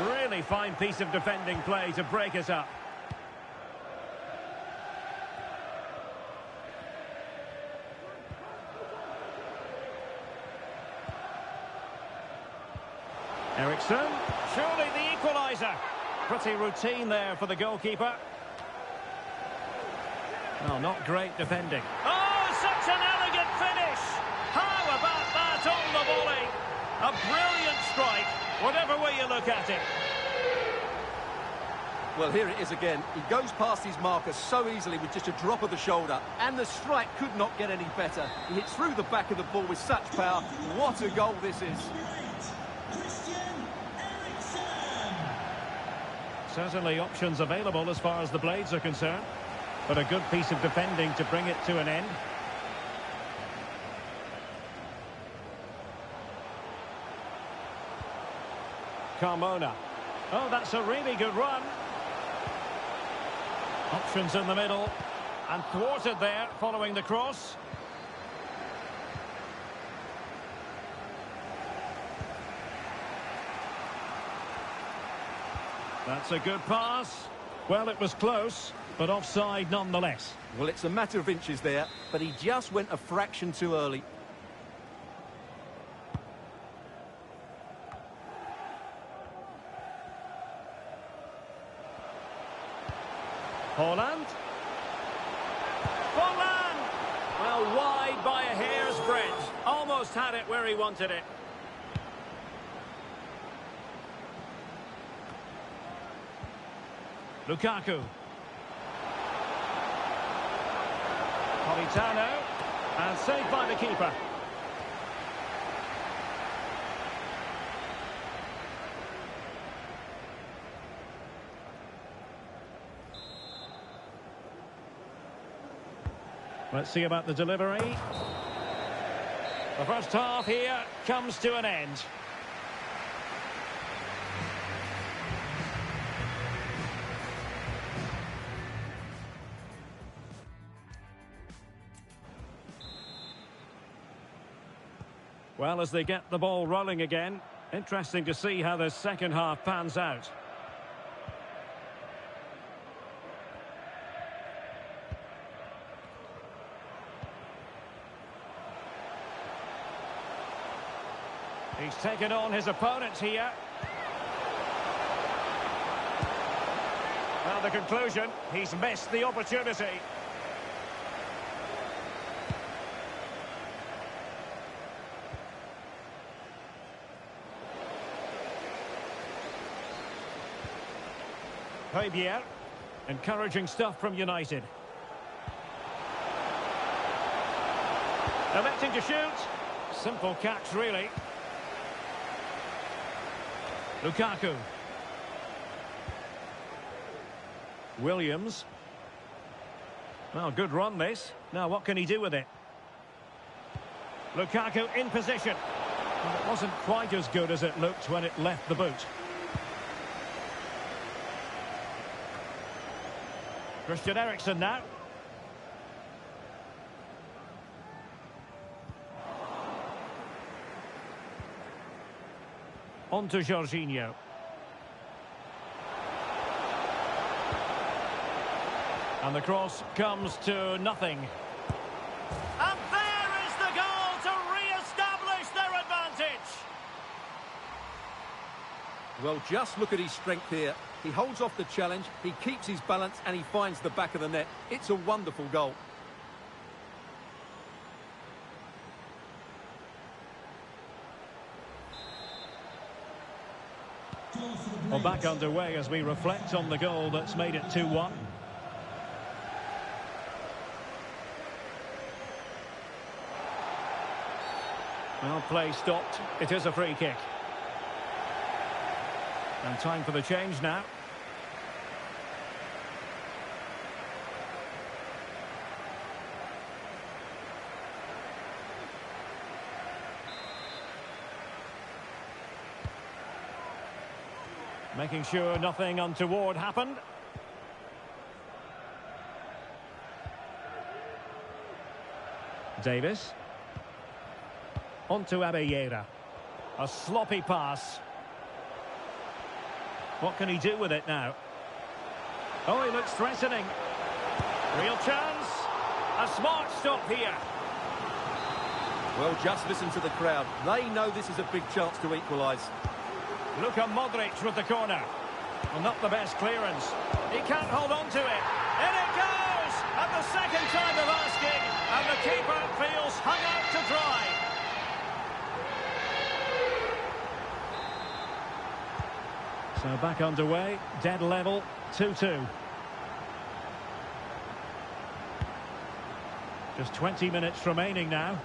Really fine piece of defending play to break us up. Ericsson, surely the equaliser. Pretty routine there for the goalkeeper. No, not great defending. Oh, such an elegant finish! How about that on the volley? A brilliant strike, whatever way you look at it. Well, here it is again. He goes past his marker so easily with just a drop of the shoulder. And the strike could not get any better. He hits through the back of the ball with such power. What a goal this is. Certainly options available as far as the blades are concerned. But a good piece of defending to bring it to an end. Carmona. Oh, that's a really good run. Options in the middle. And thwarted there following the cross. That's a good pass. Well, it was close, but offside nonetheless. Well, it's a matter of inches there, but he just went a fraction too early. Holland. Holland! Well, wide by a hair's breadth. Almost had it where he wanted it. Lukaku. Politano. And saved by the keeper. Let's see about the delivery. The first half here comes to an end. Well, as they get the ball rolling again, interesting to see how the second half pans out. He's taken on his opponent here. Well, the conclusion, he's missed the opportunity. Fabier, encouraging stuff from United. Electing to shoot. Simple catch, really. Lukaku. Williams. Well, good run this. Now, what can he do with it? Lukaku in position. Well, it wasn't quite as good as it looked when it left the boot. Christian Eriksen now. On to Jorginho. And the cross comes to nothing. And there is the goal to re-establish their advantage. Well, just look at his strength here. He holds off the challenge, he keeps his balance, and he finds the back of the net. It's a wonderful goal. Well, back underway as we reflect on the goal that's made it 2-1. Well, play stopped. It is a free kick. And time for the change now. Making sure nothing untoward happened. Davis. On to Abeyera. A sloppy pass. What can he do with it now? Oh, he looks threatening. Real chance. A smart stop here. Well, just listen to the crowd. They know this is a big chance to equalise. Luka Modric with the corner. Well, not the best clearance. He can't hold on to it. In it goes! At the second time of asking, and the keeper feels hung out to dry. So back underway, dead level, 2-2. Just 20 minutes remaining now.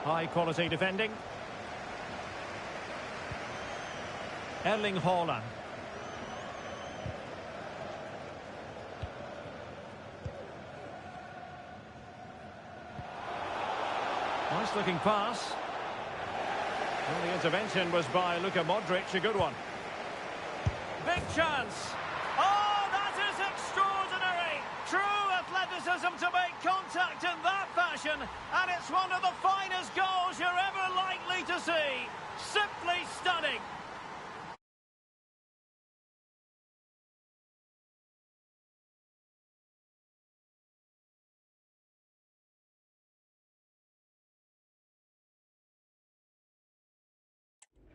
High quality defending. Erling Haaland. Nice looking pass. Well, the intervention was by Luka Modric, a good one. Big chance. Oh, that is extraordinary. True athleticism to make contact in that fashion. And it's one of the finest goals you're ever likely to see. Simply stunning.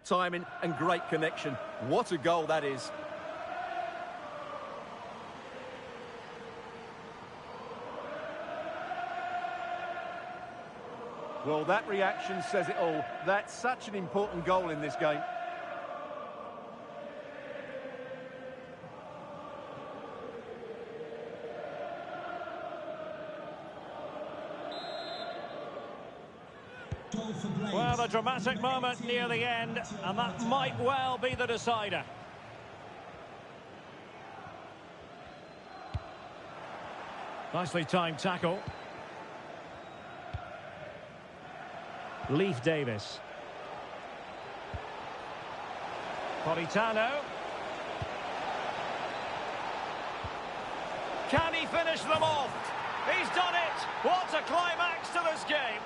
Timing and great connection. What a goal that is. Well, that reaction says it all. That's such an important goal in this game. Well, a dramatic moment near the end, and that might well be the decider. Nicely timed tackle. Leif Davis. Politano. Can he finish them off? He's done it! What a climax to this game!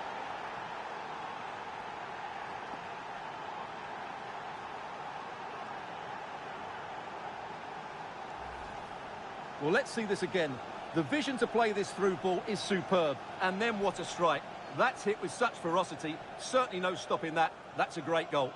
Well, let's see this again. The vision to play this through ball is superb. And then what a strike. That's hit with such ferocity. Certainly no stopping that. That's a great goal.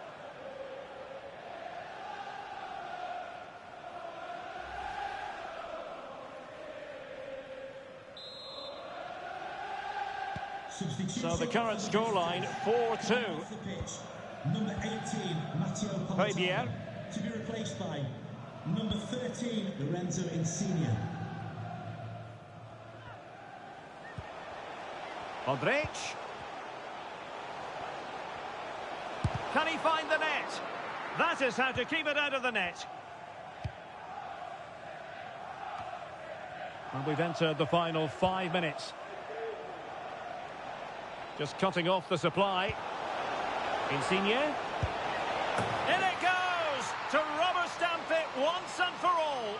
So the current scoreline, 4-2. Number 18, Matteo Fabier. To be replaced by number 13, Lorenzo Insigne. Modric. Can he find the net? That is how to keep it out of the net. And we've entered the final 5 minutes. Just cutting off the supply. Insigne. In it goes! To rubber stamp it once and for all.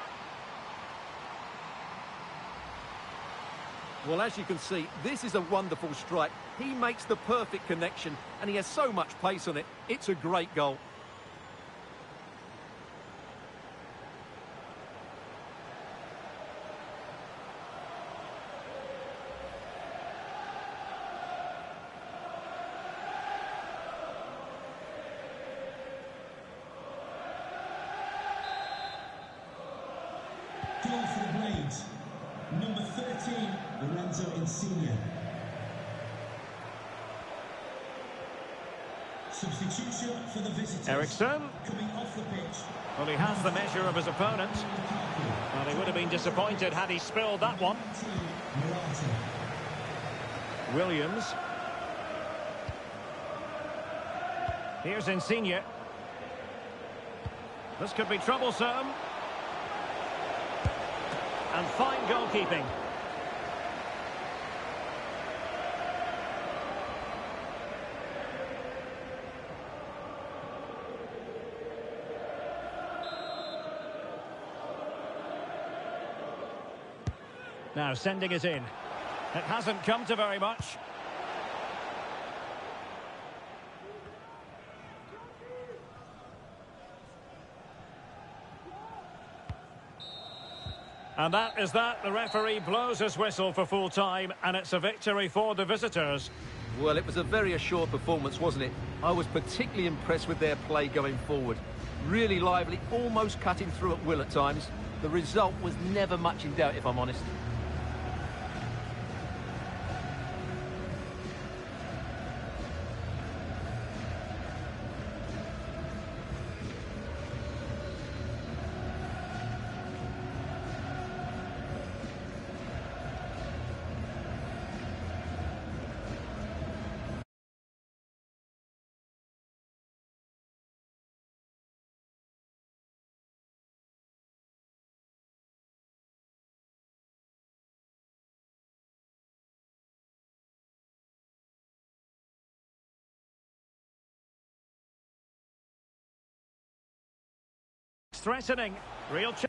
Well, as you can see, this is a wonderful strike. He makes the perfect connection, and he has so much pace on it. It's a great goal. Goal for the Blades. Number 13, Lorenzo Insigne. Substitution for the visitors. Eriksson. Coming off the pitch. Well, he has the measure of his opponent. Well, he would have been disappointed had he spilled that one. Williams. Here's Insigne. This could be troublesome. And fine goalkeeping. Now sending it in. It hasn't come to very much. And that is that. The referee blows his whistle for full time, and it's a victory for the visitors. Well, it was a very assured performance, wasn't it? I was particularly impressed with their play going forward. Really lively, almost cutting through at will at times. The result was never much in doubt, if I'm honest. Threatening. Real chance.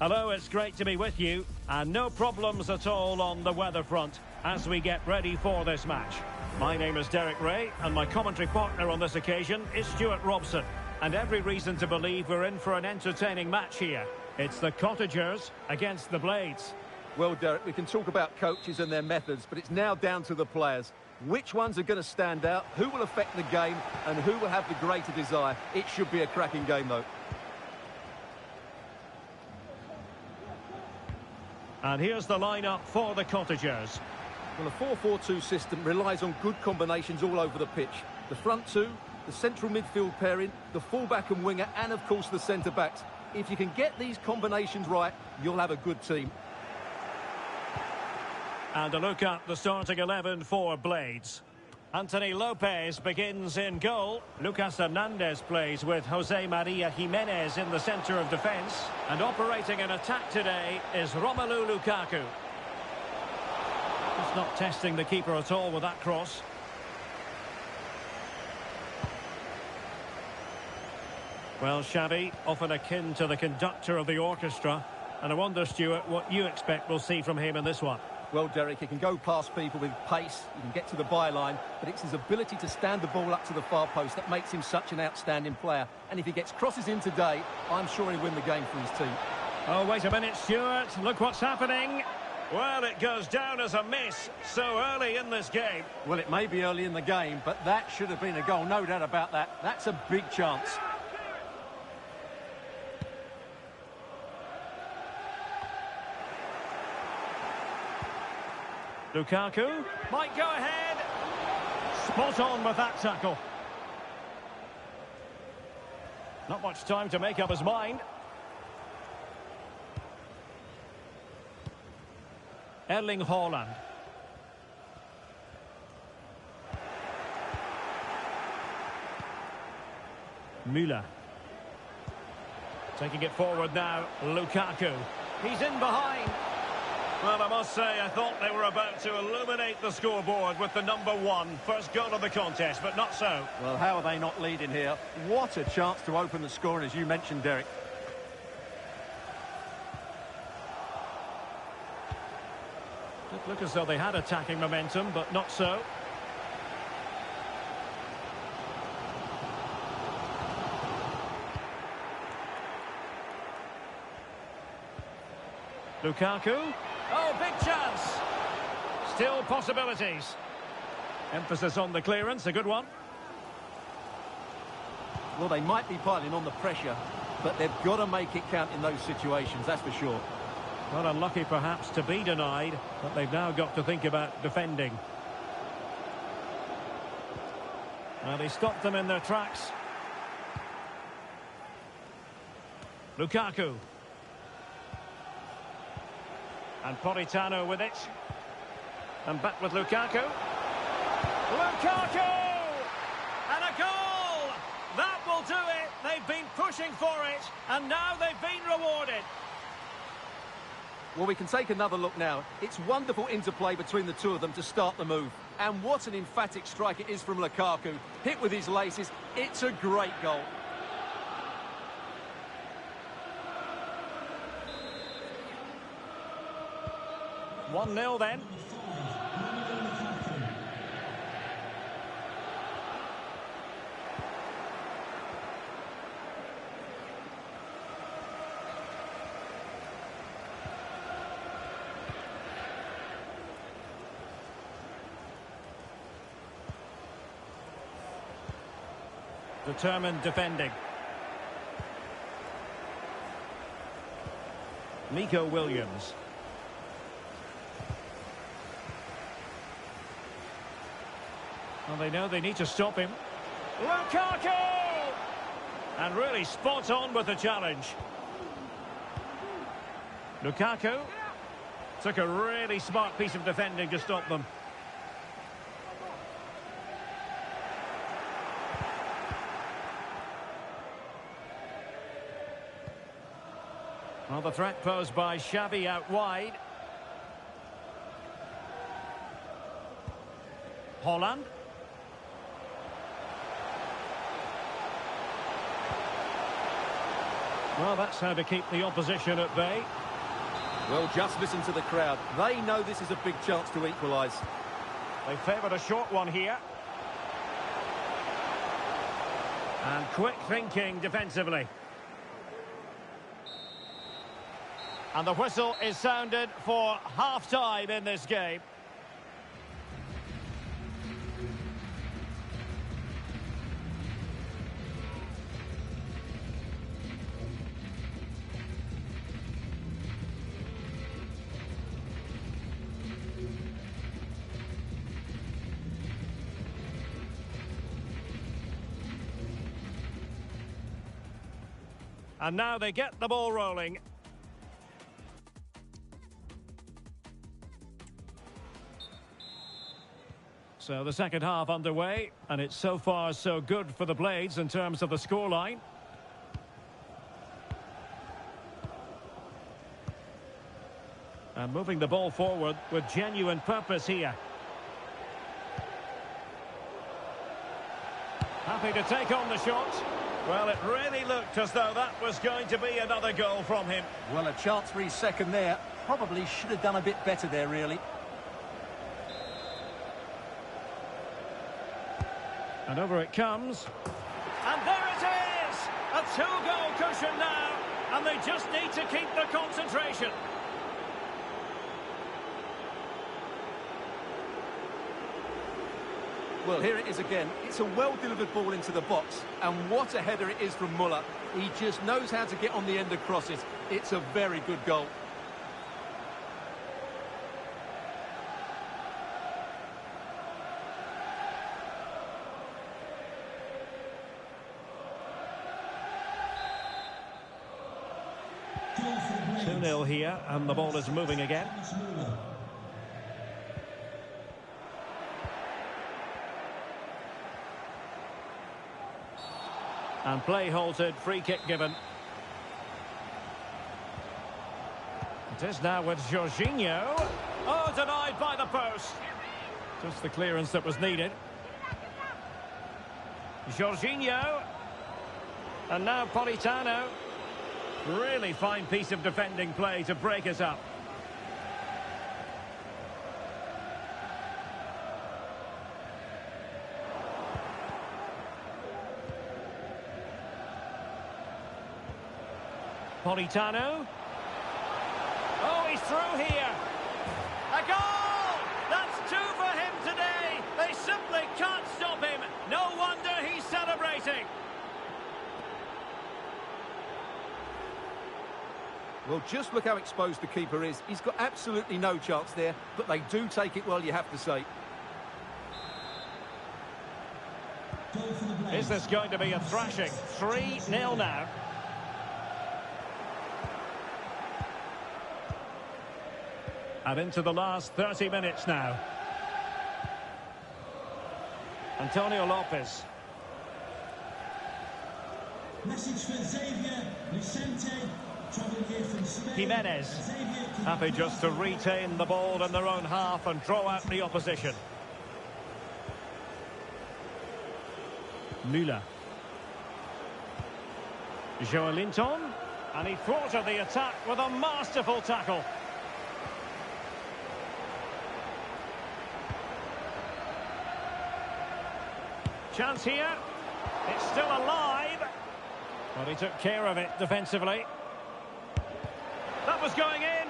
Hello, it's great to be with you. And no problems at all on the weather front as we get ready for this match. My name is Derek Ray, and my commentary partner on this occasion is Stuart Robson. And every reason to believe we're in for an entertaining match here. It's the Cottagers against the Blades. Well, Derek, we can talk about coaches and their methods, but it's now down to the players. Which ones are going to stand out, who will affect the game, and who will have the greater desire? It should be a cracking game, though. And here's the lineup for the Cottagers. Well, a 4-4-2 system relies on good combinations all over the pitch. The front two, the central midfield pairing, the fullback and winger, and of course the centre-backs. If you can get these combinations right, you'll have a good team. And a look at the starting 11 for Blades. Anthony Lopez begins in goal. Lucas Hernandez plays with Jose Maria Jimenez in the centre of defence. And operating in attack today is Romelu Lukaku. Just not testing the keeper at all with that cross. Well, Xavi, often akin to the conductor of the orchestra. And I wonder, Stuart, what you expect we'll see from him in this one. Well, Derek, he can go past people with pace, he can get to the byline, but it's his ability to stand the ball up to the far post that makes him such an outstanding player. And if he gets crosses in today, I'm sure he'll win the game for his team. Oh, wait a minute, Stuart. Look what's happening. Well, it goes down as a miss so early in this game. Well, it may be early in the game, but that should have been a goal, no doubt about that. That's a big chance. Lukaku might go ahead. Spot on with that tackle. Not much time to make up his mind. Erling Haaland. Müller. Taking it forward now, Lukaku. He's in behind. Well, I must say, I thought they were about to illuminate the scoreboard with the #1 first goal of the contest, but not so. Well, how are they not leading here? What a chance to open the scoring, as you mentioned, Derek. Did look as though they had attacking momentum, but not so. Lukaku. Oh, big chance. Still possibilities. Emphasis on the clearance, a good one. Well, they might be piling on the pressure, but they've got to make it count in those situations, that's for sure. Well, unlucky perhaps to be denied, but they've now got to think about defending. Well, they stopped them in their tracks. Lukaku. And Politano with it. And back with Lukaku. Lukaku! And a goal! That will do it. They've been pushing for it, and now they've been rewarded. Well, we can take another look now. It's wonderful interplay between the two of them to start the move. And what an emphatic strike it is from Lukaku. Hit with his laces. It's a great goal. One 0 then. Determined defending. Nico Williams. Well, they know they need to stop him. Lukaku! And really spot on with the challenge. Lukaku took a really smart piece of defending to stop them. Well, the threat posed by Xavi out wide. Haaland. Well, that's how to keep the opposition at bay. Well, just listen to the crowd. They know this is a big chance to equalise. They favoured a short one here. And quick thinking defensively. And the whistle is sounded for half-time in this game. And now they get the ball rolling. So the second half underway, and it's so far so good for the Blades in terms of the scoreline. And moving the ball forward with genuine purpose here. Happy to take on the shot. Well, it really looked as though that was going to be another goal from him. Well, a chance for his second there. Probably should have done a bit better there, really. And over it comes. And there it is! A two-goal cushion now. And they just need to keep the concentration. Well, here it is again. It's a well-delivered ball into the box. And what a header it is from Muller. He just knows how to get on the end of crosses. It's a very good goal. Goal for the Blades. 2-0 here, and the ball is moving again. And play halted, free kick given. It is now with Jorginho. Oh, denied by the post. Just the clearance that was needed. Jorginho. And now Politano. Really fine piece of defending play to break us up. Politano. Oh, he's through here. A goal! That's two for him today. They simply can't stop him. No wonder he's celebrating. Well, just look how exposed the keeper is. He's got absolutely no chance there, but they do take it well, you have to say. Goal for the Blades. Is this going to be a thrashing? 3-0 now. And into the last 30 minutes now. Antonio Lopez. Message for Xavier Vicente, travelling here from Spain. Jimenez. Xavier, Happy just to retain the ball in their own half and draw out the opposition. Müller. Joelinton. And he thwarted the attack with a masterful tackle. Chance here. It's still alive. Well, he took care of it defensively. That was going in.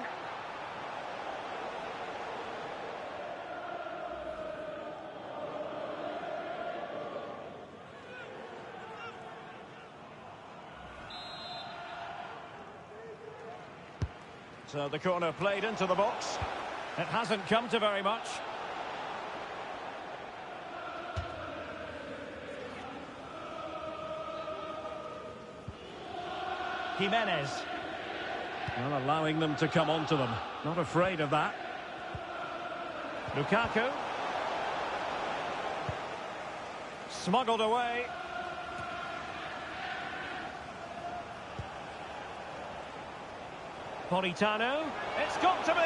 So the corner played into the box. It hasn't come to very much. Jimenez. Well, allowing them to come onto them. Not afraid of that. Lukaku. Smuggled away. Politano. It's got to be.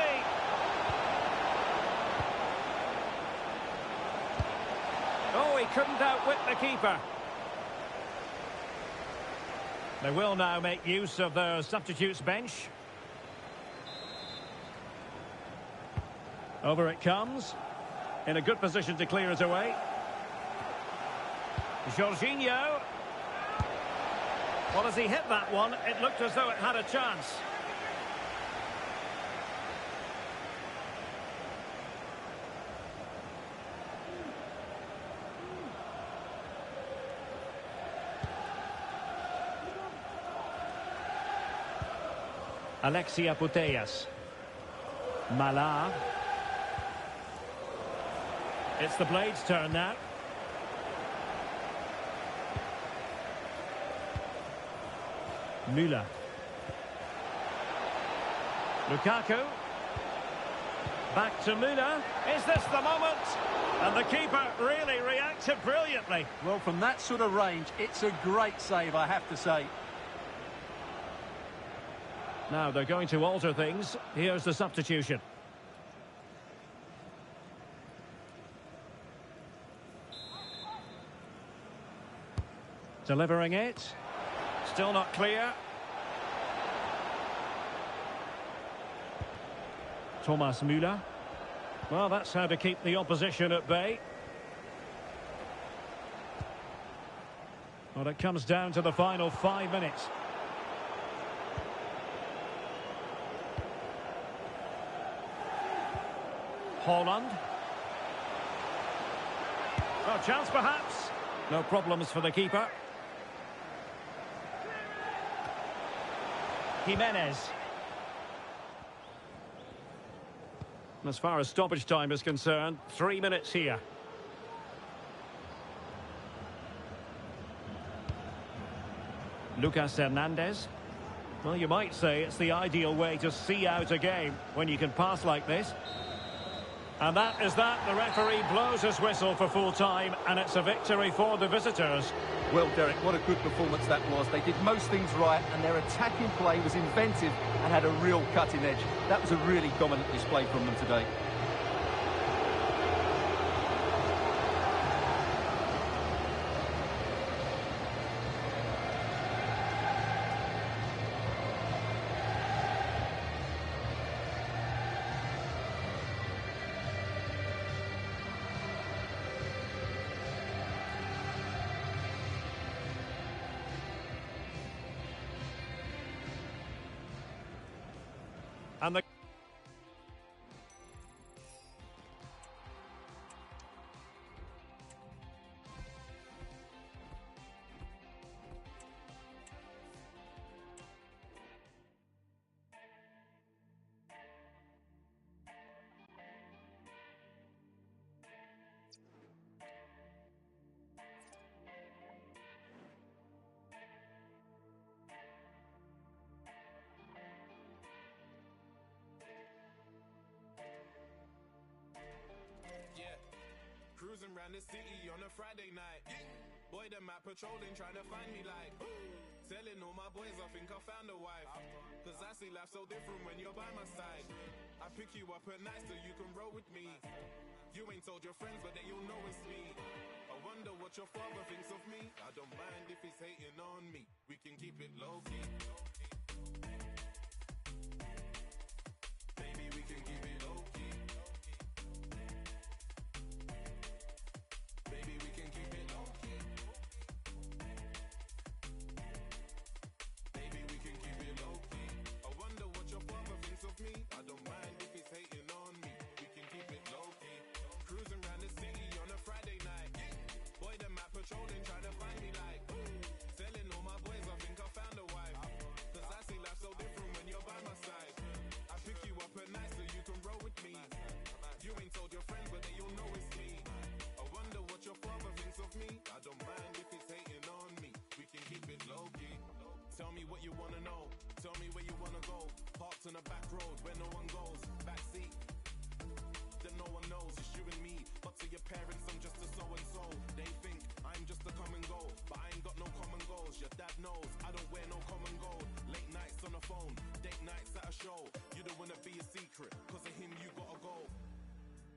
Oh, he couldn't outwit the keeper. They will now make use of their substitutes bench. Over it comes. In a good position to clear it away. Jorginho. Well, as he hit that one, it looked as though it had a chance. Alexia Putellas. Mala. It's the Blades' turn now. Müller. Lukaku. Back to Müller. Is this the moment? And the keeper really reacted brilliantly. Well, from that sort of range, it's a great save, I have to say. Now they're going to alter things. Here's the substitution. Delivering it. Still not clear. Thomas Müller. Well, that's how to keep the opposition at bay. Well, it comes down to the final 5 minutes. Holland. Well, chance perhaps. No problems for the keeper. Jimenez. As far as stoppage time is concerned, 3 minutes here. Lucas Hernandez. Well, you might say it's the ideal way to see out a game when you can pass like this. And that is that. The referee blows his whistle for full time, and it's a victory for the visitors. Well, Derek, what a good performance that was. They did most things right, and their attacking play was inventive and had a real cutting edge. That was a really dominant display from them today. And the cruising round the city on a Friday night. Boy, them out patrolling, trying to find me like telling all my boys I think I found a wife. Cause I see life so different when you're by my side. I pick you up at night so you can roll with me. You ain't told your friends, but then you'll know it's me. I wonder what your father thinks of me. I don't mind if he's hating on me. We can keep it low-key. Baby, we can keep it low-key. Baby, we can keep it low-key. Baby, we can keep it low-key. I wonder what your father thinks of me. I don't mind if he's hating on me. We can keep it low-key. Cruising around the city on a Friday night. Boy, them out patrolling, trying to find me like telling all my boys I think I found a wife. Cause I see life so different when you're by my side. I pick you up at night so you can roll with me. You ain't told your friends, but then you'll know it's me. I wonder what your father thinks of me. I don't mind if he's hating on me. We can keep it low-key. Tell me what you wanna know. Tell me where you wanna go. Parked on a back road where no one goes. Back seat that no one knows. It's you and me. But to your parents, I'm just a so-and-so. They think I'm just a come and go, but I ain't got no common goals. Your dad knows I don't wear no common gold. Late nights on the phone, date nights at a show. You don't wanna be a secret, cause of him you gotta go.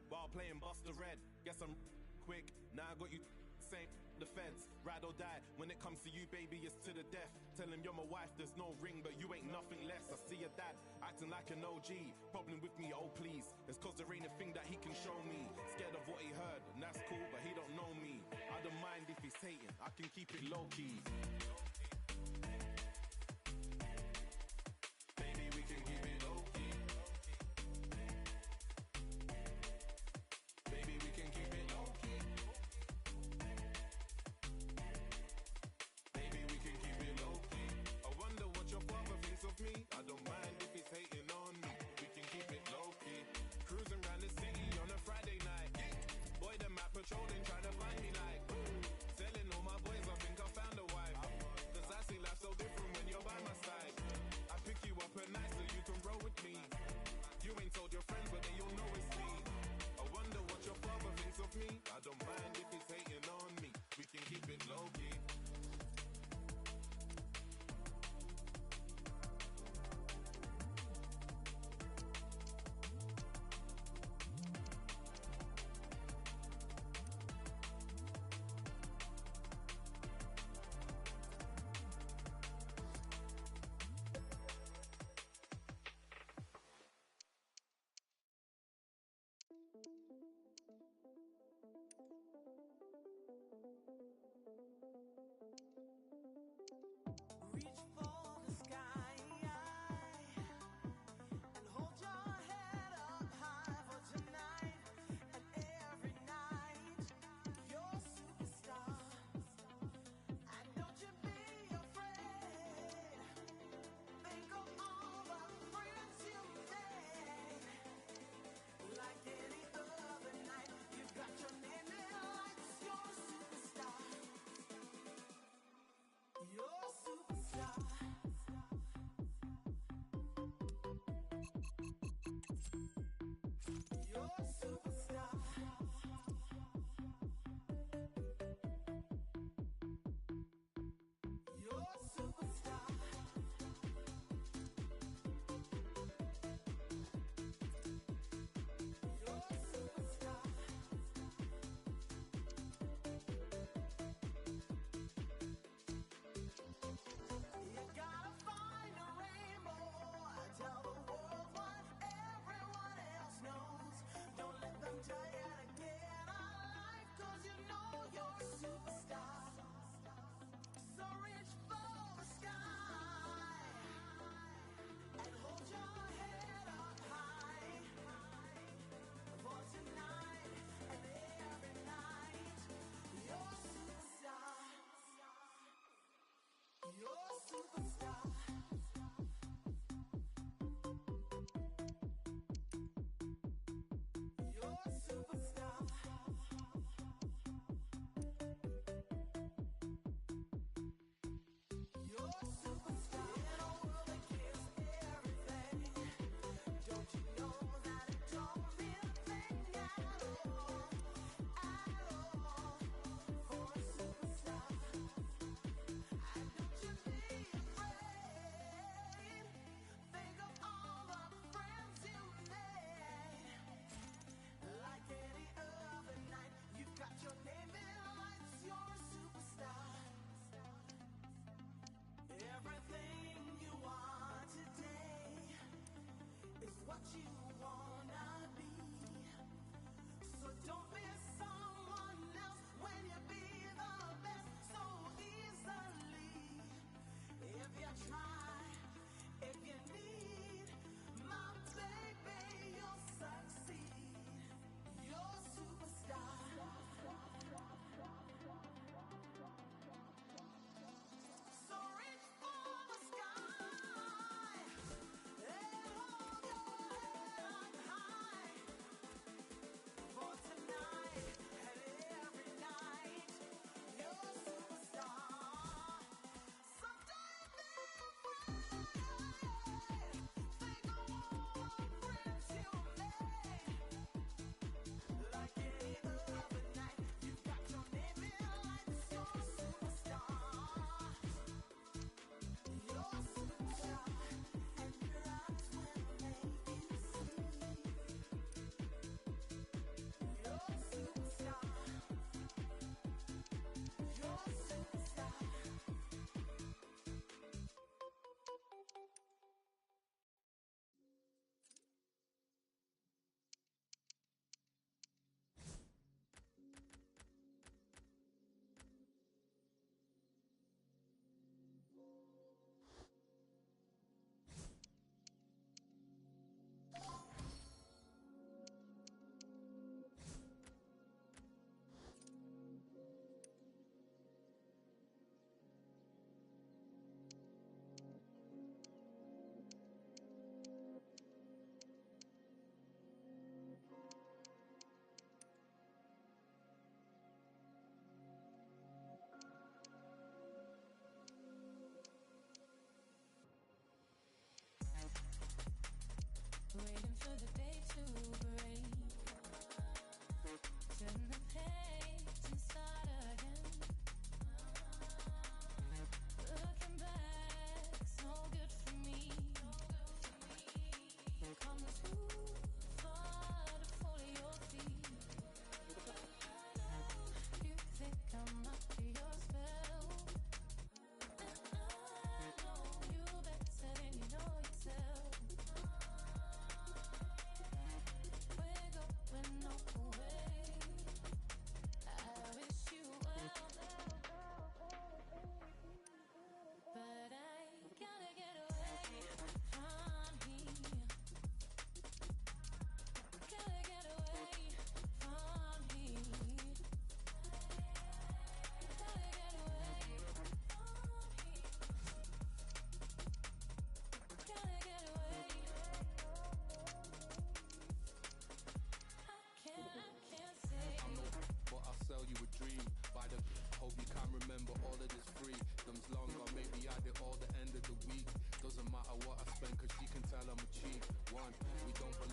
While playing Buster Red, guess I'm quick. Now I got you same the feds. Ride or die, when it comes to you, baby, it's to the death. Tell him you're my wife, there's no ring, but you ain't nothing less. I see your dad acting like an OG. Problem with me, oh please. It's cause there ain't a thing that he can show me. Scared of what he heard, and that's cool, but he don't know me. I don't mind if he's hating, I can keep it low-key. Baby, we can keep it low-key. Baby, we can keep it low-key. Baby, we can keep it low-key. I wonder what your father thinks of me. I don't mind if he's hating on me. We can keep it low-key. Cruising around the city on a Friday night. Boy, them out patrolling, trying to find me like selling all my boys, I think I found a wife.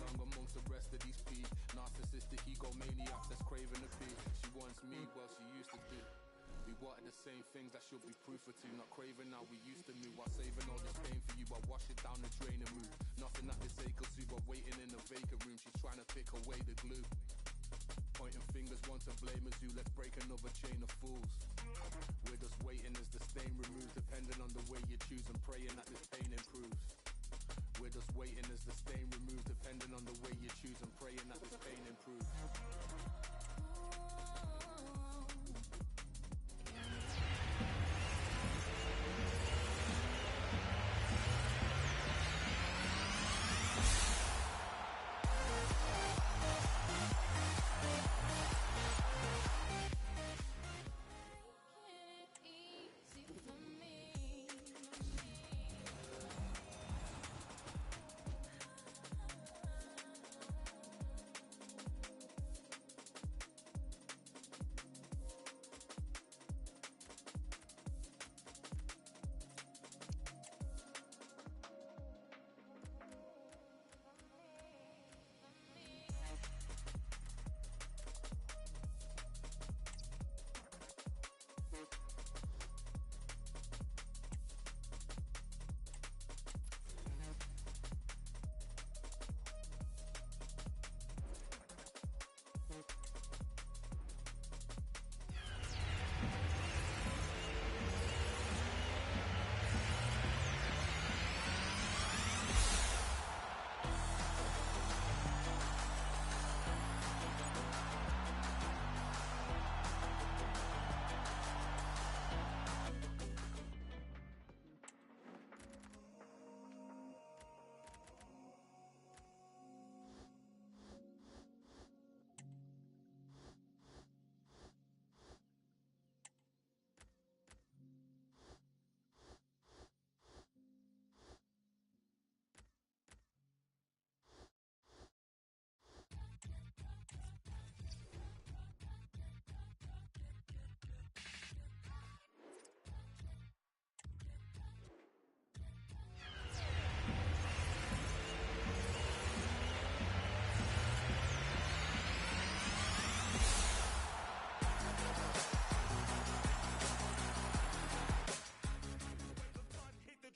belong amongst the rest of these P. Narcissistic egomaniac that's craving a beat. She wants me, well she used to do. We wanted the same things that should be proof for two. Not craving how we used to move. While saving all this pain for you, I wash it down the drain and move. Nothing at this acre to, but waiting in a vacant room. She's trying to pick away the glue. Pointing fingers, one to blame as you. Let's break another chain of fools. We're just waiting as the stain removes, depending on the way you choose and praying that this pain improves. We're just waiting as the stain removes, depending on the way you choose and praying that this pain improves.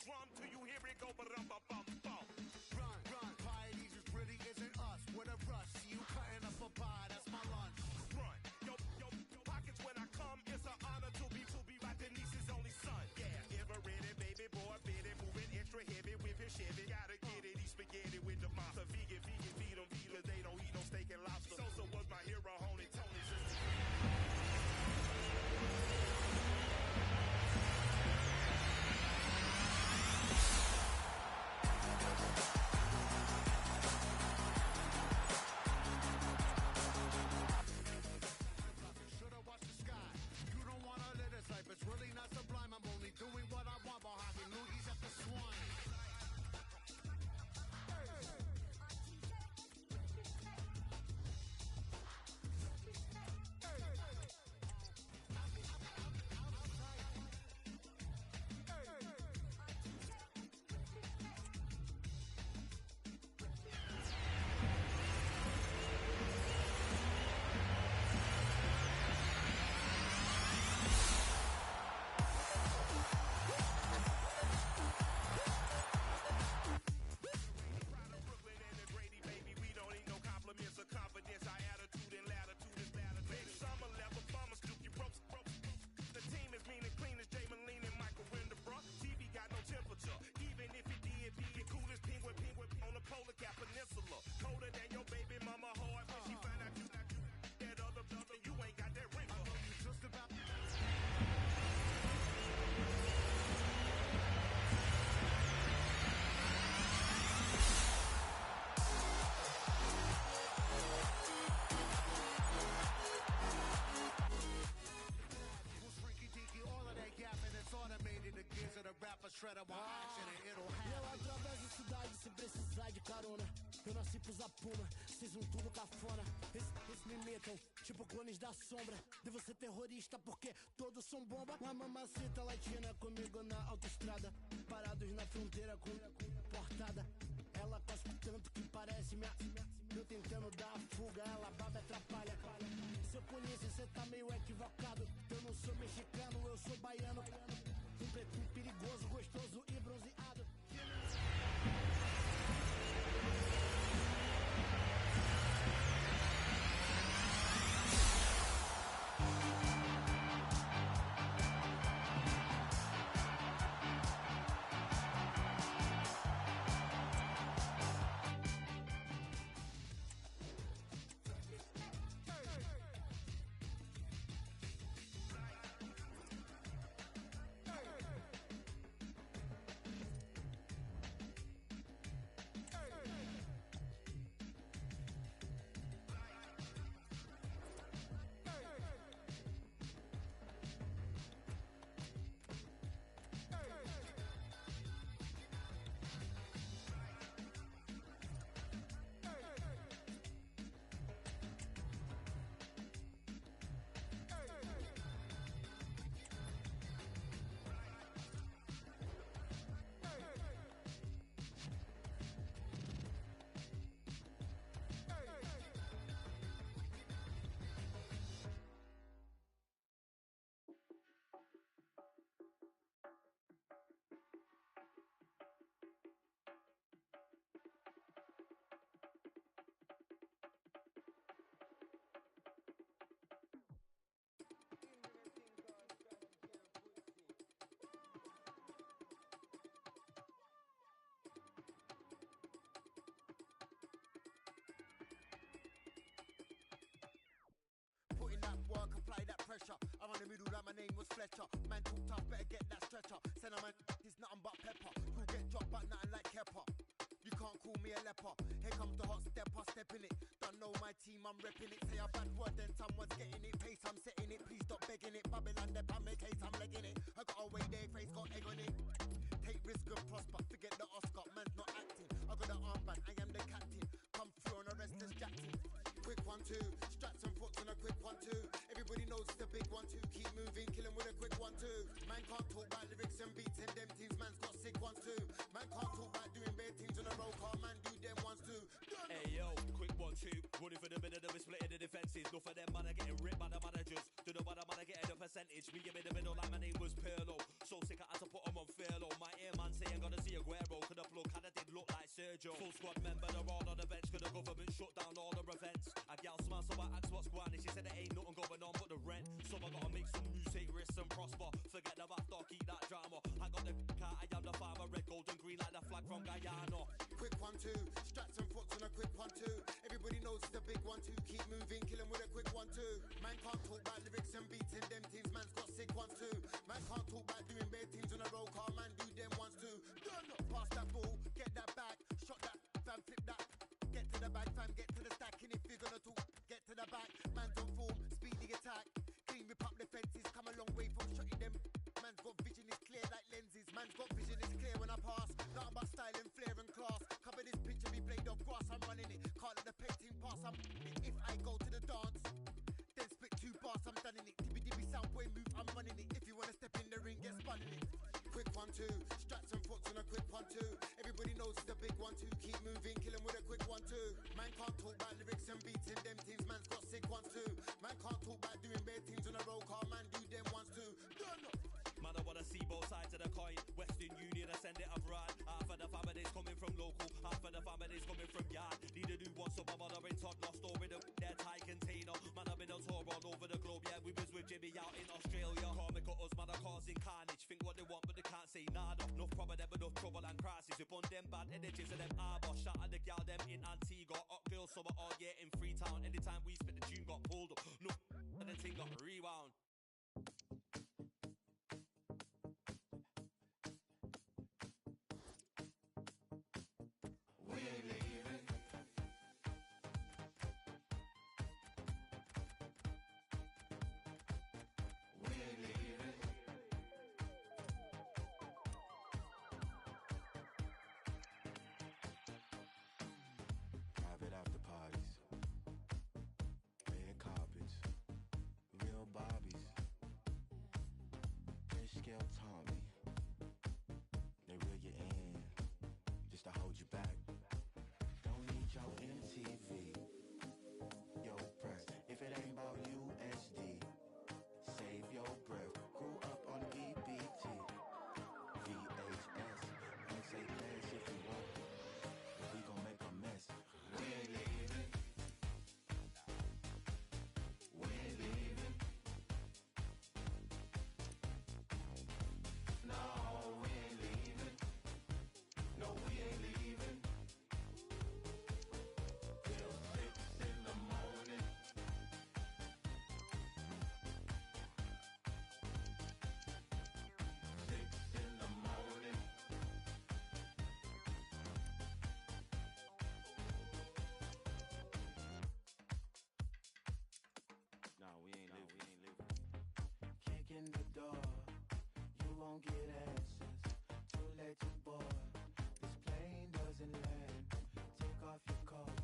Drum till you hear it go ba-dum-ba-bum-bum. Run, piety just really isn't us. With a rush, see you cutting up a pie, that's my lunch. Run, yo, pockets when I come, it's an honor to be my Denise's only son. Yeah, ever ready, baby boy, fitted, moving extra heavy with his Chevy. Gotta get it, eat spaghetti with the monster. Vegan, feed them, they don't eat no steak and lobster. Sosa was my hero, homie, Tony. It's really not sublime, I'm only doing what I want while hocking loogies at the swine. Confidence, our attitude and latitude is latitude. Baby, summer level bummers, Duke, you broke. The team is mean and clean as Jay Moline and Michael Winterborough. TV got no temperature, even if it did be the coolest penguin on the Polar Cap Peninsula. Colder than your baby mama hard when she find out you that other brother, you ain't got that ring. I know you just about. Automated, the gears of the rapper shredder while action and it'll happen. Eu atravesso cidade sem precisar de carona. Eu nasci pros Apuma, vocês um tudo cafona. Eles me metam, tipo clones da sombra. Devo ser terrorista porque todos são bomba. Uma mamacita latina comigo na autoestrada. Parados na fronteira com portada. Ela cospe tanto que parece minha tá meio equivocado. Eu não sou mexicano, eu sou baiano. Um pretinho perigoso, gostoso e bronzeado. Put in that work, apply that pressure. I'm on the middle like my name was Fletcher. Man talk tough, better get that stretcher. Send a man, he's nothing but pepper. You'll get dropped but nothing like Kepper. You can't call me a leper. Here comes the hot stepper, step in it. Don't know my team, I'm repping it. Say a bad word, then someone's getting it. Pace, I'm setting it. Please stop begging it. Babylon, they pan me case, I'm legging it. I got away there, face got egg on it. Take risk and prosper. Forget the Oscar, man's not acting. I got the armband, I am the captain. Come through on a restless Jackson. Quick 1-2, straps and foots on a quick 1-2. Everybody knows it's a big 1-2. Keep moving, kill him with a quick 1-2. Man can't talk about lyrics and beats and them teams. Man's got sick 1-2. Man can't talk about doing bare teams on a roll car. Man do them 1-2. Hey yo, quick 1-2. Running for the middle, we split in the defences. Enough of them man are getting ripped by the managers. Do the other man are getting the percentage. Me in the middle like my name was Pirlo. So sick I had to put him on furlough. My ear man saying gotta see Aguero. Could have bloke kinda did look like Sergio. Full squad member, they're all on the bench. Could the government shut down all the events. A gal smiles so I asked what's going on. She said there ain't nothing going on but the rent. So I gotta make some music, risk and prosper. Forget the bath dog, keep that drama. I got the car, I am the father. Red, gold and green like the flag from Guyana. Quick 1-2, straps and foots on a quick 1-2. Everybody knows it's a big 1-2. Keep moving, kill him with a quick 1-2. Man can't talk about lyrics and beats in them teams. Man's got sick 1-2. Man can't talk about doing bare teams on a roll car. Man do them 1-2. Pass that ball, get that back, shot that, fam, flip that. Get to the bag, fam, get to the stack. And if you're gonna talk, get to the back. Man's on form, speedy attack. Clean, rip up the fences. Come a long way from shotting them. Man's got vision, is clear like lenses. Man's got vision, is clear when I pass. Nothing but style and flair and class. Cover this pitch and be played off grass. I'm running it. Can't let the painting pass. I'm if I go to the dance, then spit 2 bars. I'm done in it. Dibby dibby sound boy move. I'm running it. If you wanna step in the ring, get spun in it. Quick 1-2, straps and foots on a quick 1-2. Everybody knows it's a big 1-2. Keep moving, kill him with a quick 1-2. Man can't talk about lyrics and beats in them teams. Man's got sick 1-2. Man can't talk about doing bare teams on a roll car. Man do them 1-2. Man, I wanna see both sides of the coin. Western Union, I send it abroad. Half of the families coming from local, half of the families coming from yard. Need to do one, so my mother in Todd lost over the their Thai container. Man, I've been on tour all over the globe, yeah. We was with Jimmy out in Australia. Comic us, man, are causing carnage. Think what they want, but they can't say nada. Enough problem, them enough trouble and crisis. We bun them bad energies and them arbor. Shout at the gal, them in Antigua. Hot girls summer all year in Freetown. Anytime we spit the tune got pulled up. No, and the thing got rewound. Private after parties, red carpets, real Barbies. Fish scale Tommy, they reel you in just to hold you back. Don't need your MTV, yo press. If it ain't about USD, get answers. Too late to board. This plane doesn't land. Take off your coat.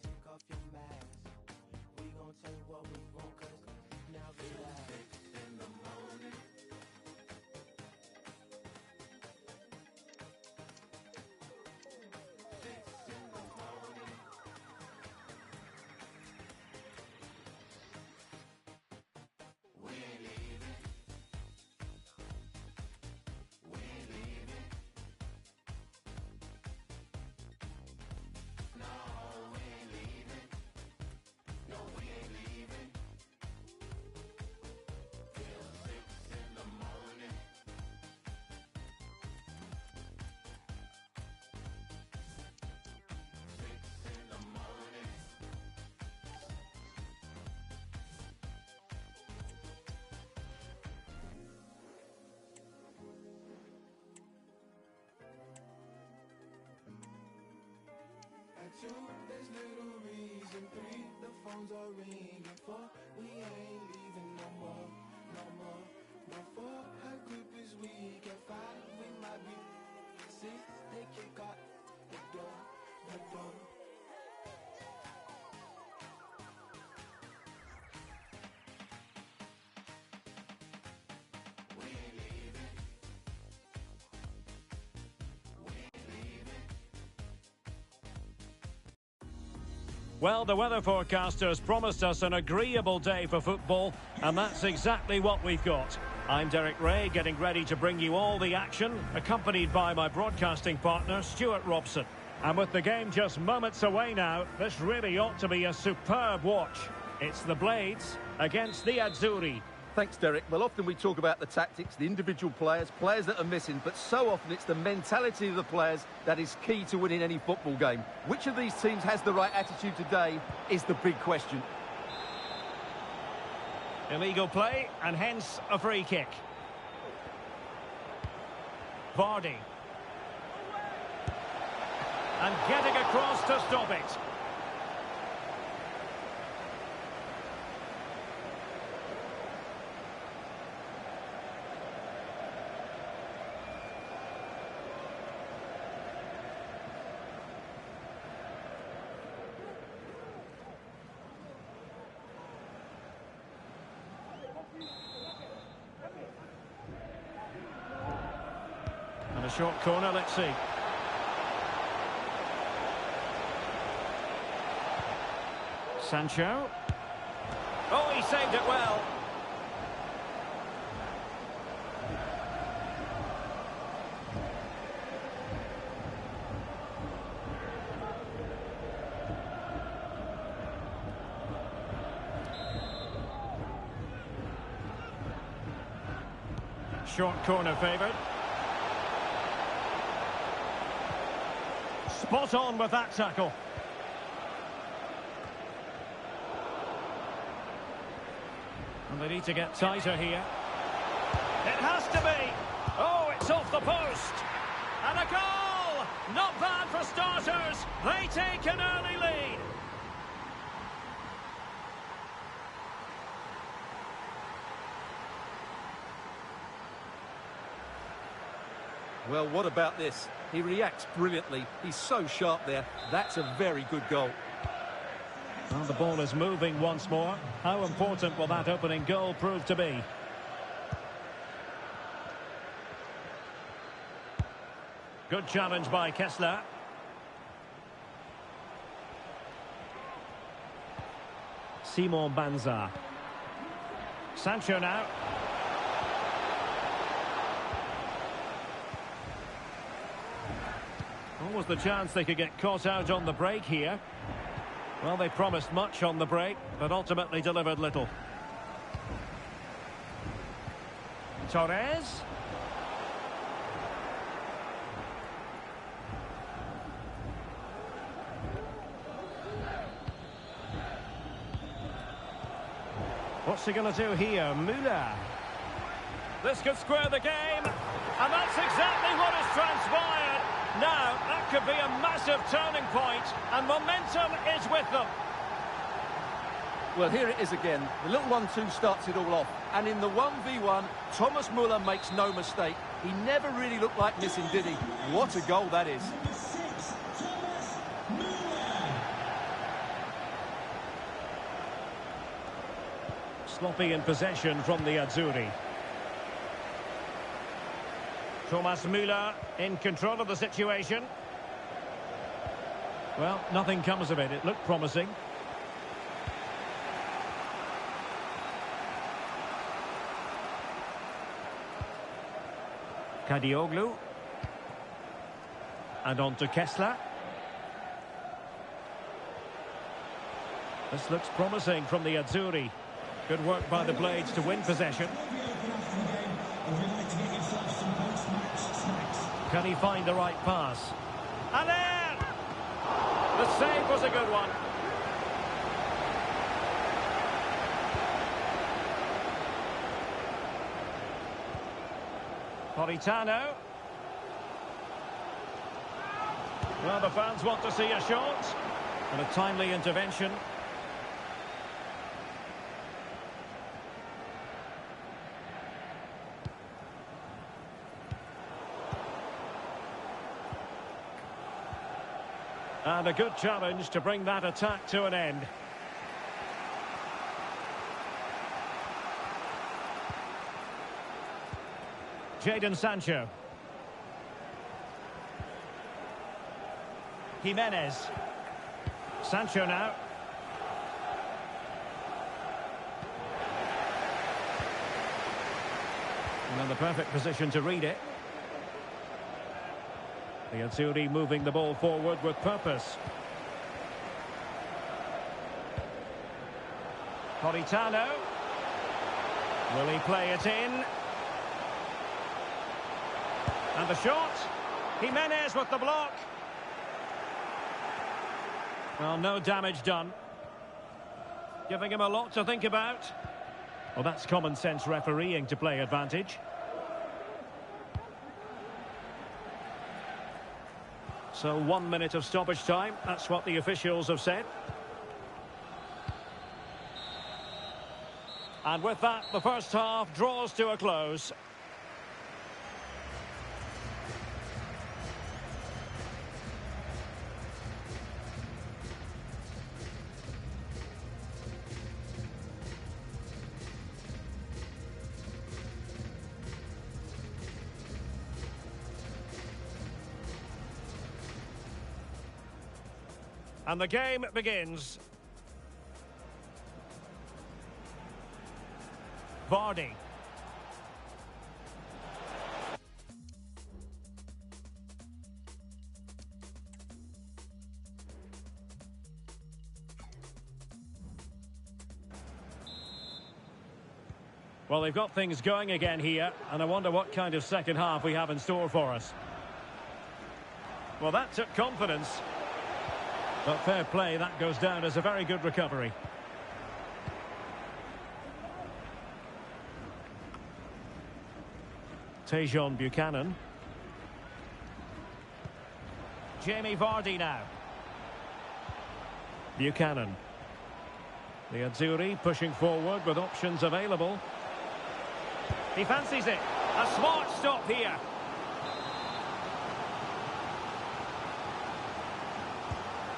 Take off your mask. We gon' take what we want, 'cause now relax. 6 in the morning. 6 in the morning. We ain't leaving. We ain't leaving. No, we ain't leaving. No, we ain't leaving. Till 6 in the morning. 6 in the morning. At 2, there's little reason. 3, the phones are ringing. 4, we ain't leaving no more, no more. No 4, how good is weak. At 5, we might be. 6, they kick out the door, the door. We ain't leaving. We ain't leaving. Well, the weather forecasters promised us an agreeable day for football, and that's exactly what we've got. I'm Derek Ray, getting ready to bring you all the action, accompanied by my broadcasting partner, Stuart Robson. And with the game just moments away now, this really ought to be a superb watch. It's the Blades against the Azzurri. Thanks, Derek. Well, often we talk about the tactics, the individual players that are missing, but so often it's the mentality of the players that is key to winning any football game. Which of these teams has the right attitude today is the big question. Illegal play, and hence a free kick. Vardy. And getting across to stop it. And a short corner, let's see. Sancho. Oh, he saved it well. Short corner favoured. Spot on with that tackle. And they need to get tighter here. It has to be. Oh, it's off the post. And a goal! Not bad for starters. They take an early lead. Well, what about this? He reacts brilliantly. He's so sharp there. That's a very good goal. Well, the ball is moving once more. How important will that opening goal prove to be? Good challenge by Kessler. Simon Banza. Sancho now. Almost the chance they could get caught out on the break here. Well, they promised much on the break, but ultimately delivered little. Torres. What's he going to do here? Müller. This could square the game, and that's exactly what has transpired. Now, that could be a massive turning point, and momentum is with them. Well, here it is again. The little 1-2 starts it all off. And in the 1v1, Thomas Muller makes no mistake. He never really looked like missing, did he? What a goal that is. Number 6, Thomas Müller. Sloppy in possession from the Azzurri. Thomas Müller in control of the situation. Well, nothing comes of it. It looked promising. Kadioglu. And on to Kessler. This looks promising from the Azzurri. Good work by the Blades to win possession. Can he find the right pass? And there! The save was a good one. Politano. Well, the fans want to see a shot. And a timely intervention. And a good challenge to bring that attack to an end. Jadon Sancho. Jimenez. Sancho now. And in the perfect position to read it. The Azzurri moving the ball forward with purpose. Politano. Will he play it in? And the shot. Jimenez with the block. Well, no damage done. Giving him a lot to think about. Well, that's common sense refereeing to play advantage. So 1 minute of stoppage time. That's what the officials have said. And with that, the first half draws to a close. And the game begins. Vardy. Well, they've got things going again here, and I wonder what kind of second half we have in store for us. Well, that took confidence. But fair play, that goes down as a very good recovery. Tejon Buchanan. Jamie Vardy now. Buchanan. The Azzurri pushing forward with options available. He fancies it. A smart stop here.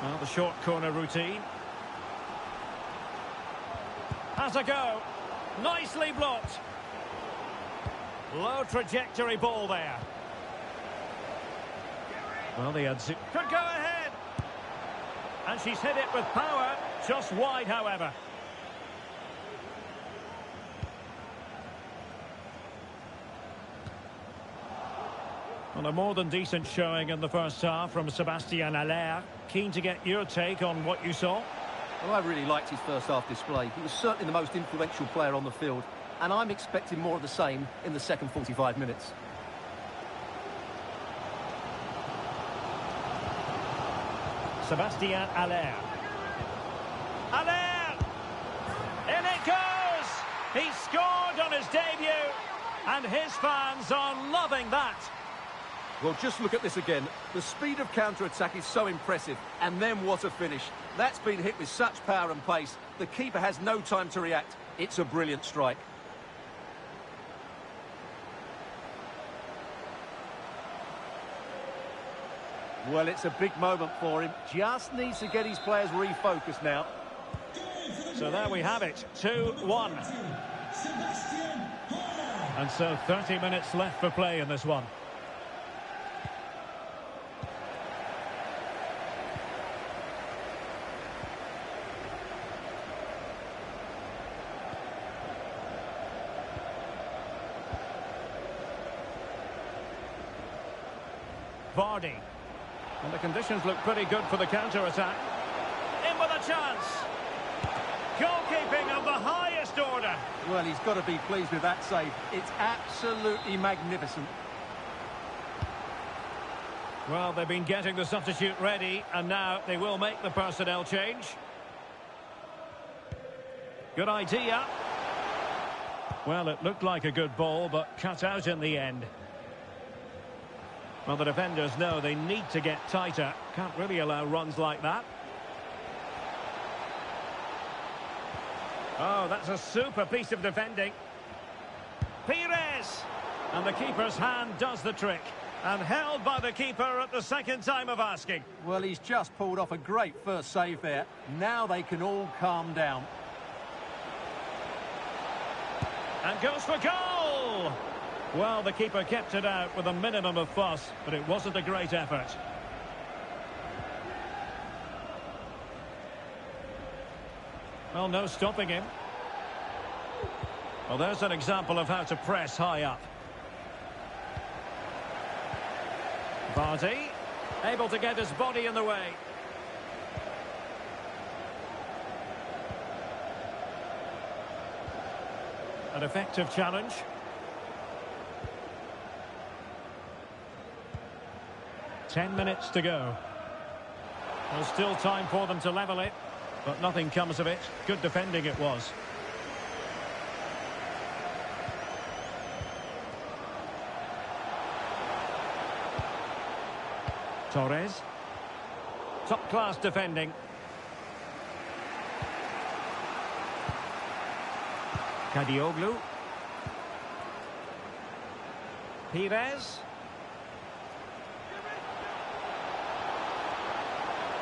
Well, the short corner routine. Has a go. Nicely blocked. Low trajectory ball there. Well, the Azzurri could go ahead. And she's hit it with power. Just wide, however. Well, a more than decent showing in the first half from Sébastien Haller. Keen to get your take on what you saw. Well, I really liked his first half display. He was certainly the most influential player on the field. And I'm expecting more of the same in the second 45 minutes. Sébastien Haller. Haller! In it goes! He scored on his debut. And his fans are loving that. Well, just look at this again. The speed of counter-attack is so impressive. And then what a finish. That's been hit with such power and pace. The keeper has no time to react. It's a brilliant strike. Well, it's a big moment for him. Just needs to get his players refocused now. So there we have it, 2-1. And so 30 minutes left for play in this one. Vardy. And the conditions look pretty good for the counter-attack. In with a chance. Goalkeeping of the highest order. Well, he's got to be pleased with that save. It's absolutely magnificent. Well, they've been getting the substitute ready, and now they will make the personnel change. Good idea. Well, it looked like a good ball, but cut out in the end. Well, the defenders know they need to get tighter. Can't really allow runs like that. Oh, that's a super piece of defending. Pires! And the keeper's hand does the trick. And held by the keeper at the second time of asking. Well, he's just pulled off a great first save there. Now they can all calm down. And goes for goal! Well, the keeper kept it out with a minimum of fuss, but it wasn't a great effort. Well, no stopping him. Well, there's an example of how to press high up. Vardy, able to get his body in the way. An effective challenge. Ten minutes to go. There's still time for them to level it, but nothing comes of it. Good defending it was. Torres. Top-class defending. Kadioglu. Pires.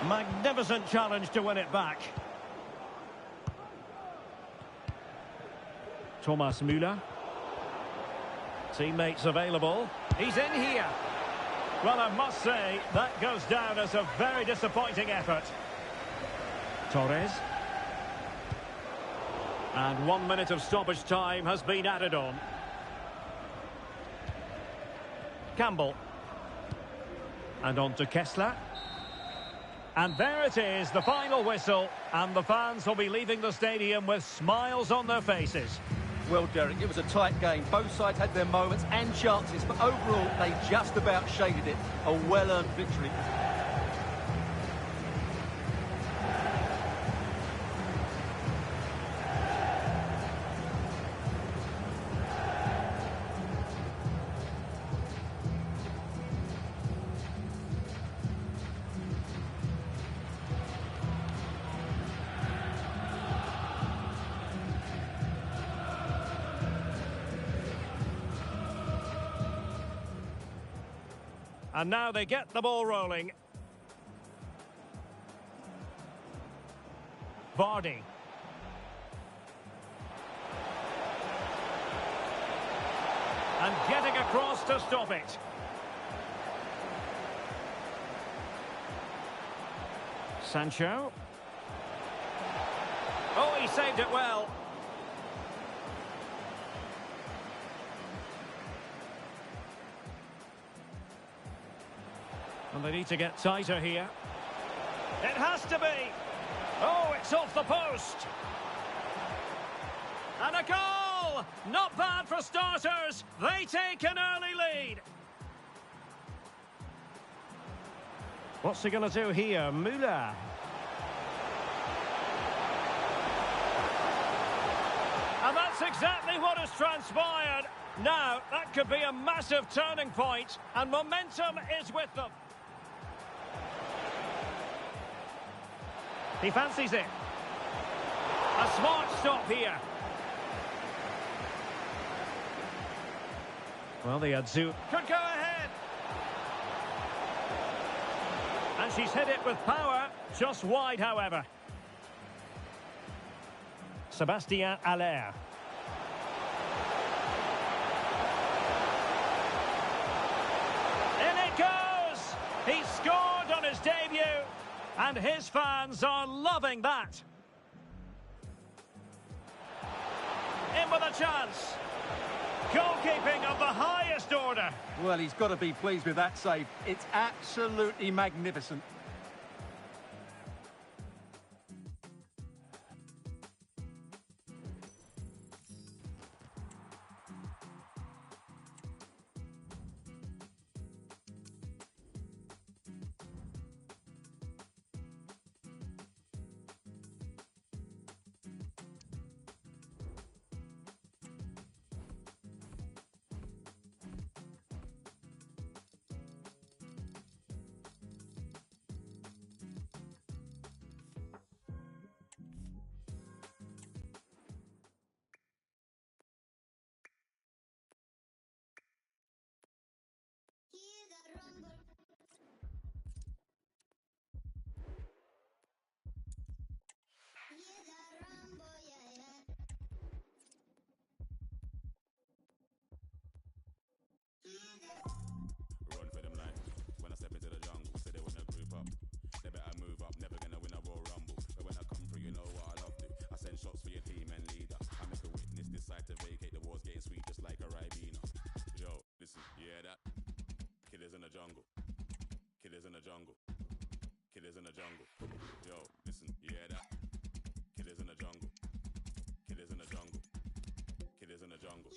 Magnificent challenge to win it back. Thomas Müller. Teammates available. He's in here. Well, I must say, that goes down as a very disappointing effort. Torres. And 1 minute of stoppage time has been added on. Campbell. And on to Kessler. And there it is, the final whistle. And the fans will be leaving the stadium with smiles on their faces. Well, Derek, it was a tight game. Both sides had their moments and chances, but overall, they just about shaded it. A well-earned victory. And now they get the ball rolling. Vardy. And getting across to stop it. Sancho. Oh, he saved it well. And they need to get tighter here. It has to be. Oh, it's off the post. And a goal! Not bad for starters. They take an early lead. What's he going to do here? Müller. And that's exactly what has transpired. Now, that could be a massive turning point, and momentum is with them. He fancies it. A smart stop here. Well, the Adzu could go ahead. And she's hit it with power, just wide, however. Sébastien Haller. In it goes! He scored on his debut, and his fans are loving that. In with a chance. Goalkeeping of the highest order. Well, he's got to be pleased with that save. It's absolutely magnificent. Run for them life. When I step into the jungle, say they wanna group up. They better move up, never gonna win a Royal Rumble. But when I come through, you know what I love to. I send shots for your team and leader. I make a witness decide to vacate. The war's getting sweet just like a Ribena. Yo, listen, you hear that? Killers in the jungle. Killers in the jungle. Killers in the jungle. Yo, listen, you hear that? Killers in the jungle. Killers in the jungle. Killers in the jungle.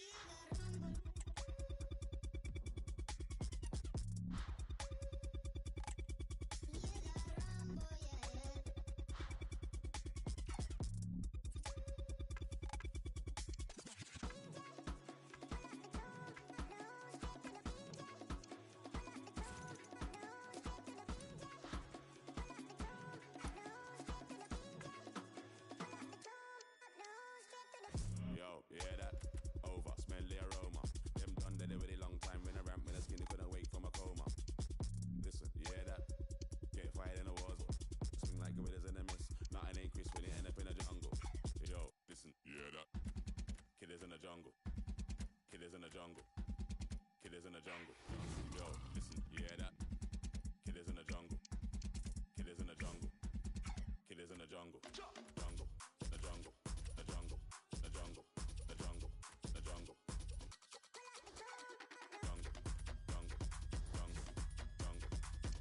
You hear that? Over, smell the aroma. Them done that a really long time when I ramp when the skinny couldn't wake from a coma. Listen, you hear that? Get fired in a war zone. Swing like gorillas in a mist. Nothing ain't crisp when you end up in a jungle. Yo, listen, you hear that? Killers in the jungle. Killers in the jungle. Killers in the jungle. Yo, listen, you hear that? Killers in the jungle. Killers in the jungle. Killers in the jungle. Jungle. The jungle. The jungle. The jungle. The jungle. The jungle. Jungle. Jungle. Jungle. Jungle.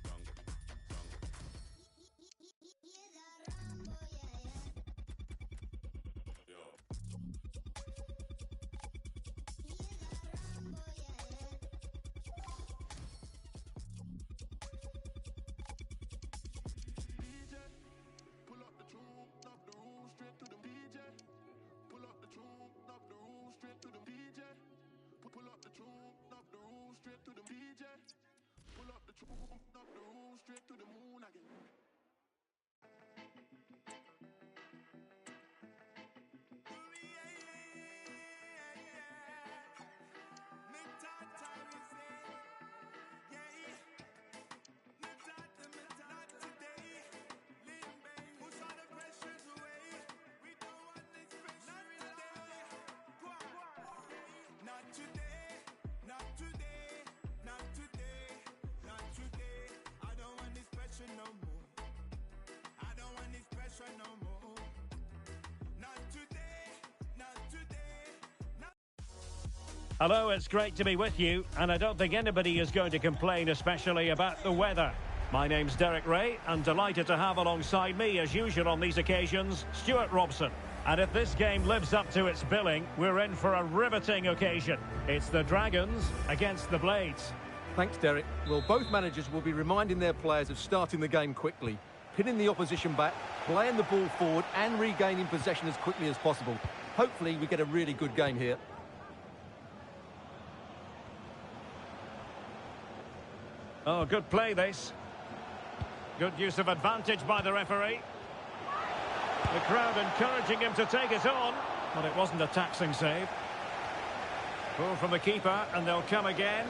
Jungle. Jungle. Yo. DJ, pull up the tune, up the room, straight to the DJ. Pull up the tune, up the room, straight to the DJ. Pull up the tune, up the room, straight to the DJ. Pull up the tune, up the room, straight to the moon again. Not today, not today, not today, not today. I don't want this pressure no more. I don't want this pressure no more. Not today, not today, not. Hello, it's great to be with you, and I don't think anybody is going to complain, especially about the weather. My name's Derek Ray, and delighted to have alongside me, as usual on these occasions, Stuart Robson. And if this game lives up to its billing, we're in for a riveting occasion. It's the Dragons against the Blades. Thanks, Derek. Well, both managers will be reminding their players of starting the game quickly, pinning the opposition back, playing the ball forward and regaining possession as quickly as possible. Hopefully we get a really good game here. Oh, good play this. Good use of advantage by the referee. The crowd encouraging him to take it on, but it wasn't a taxing save. Goal from the keeper, and they'll come again.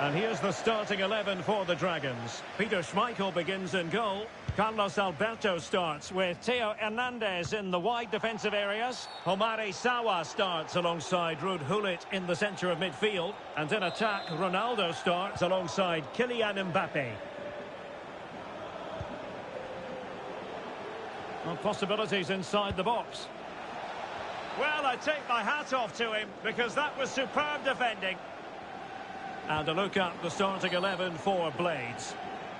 And here's the starting 11 for the Dragons. Peter Schmeichel begins in goal. Carlos Alberto starts with Theo Hernandez in the wide defensive areas. Homare Sawa starts alongside Ruud Gullit in the centre of midfield. And in attack, Ronaldo starts alongside Kylian Mbappe. Well, possibilities inside the box. Well, I take my hat off to him because that was superb defending. And a look at the starting 11 for Blades.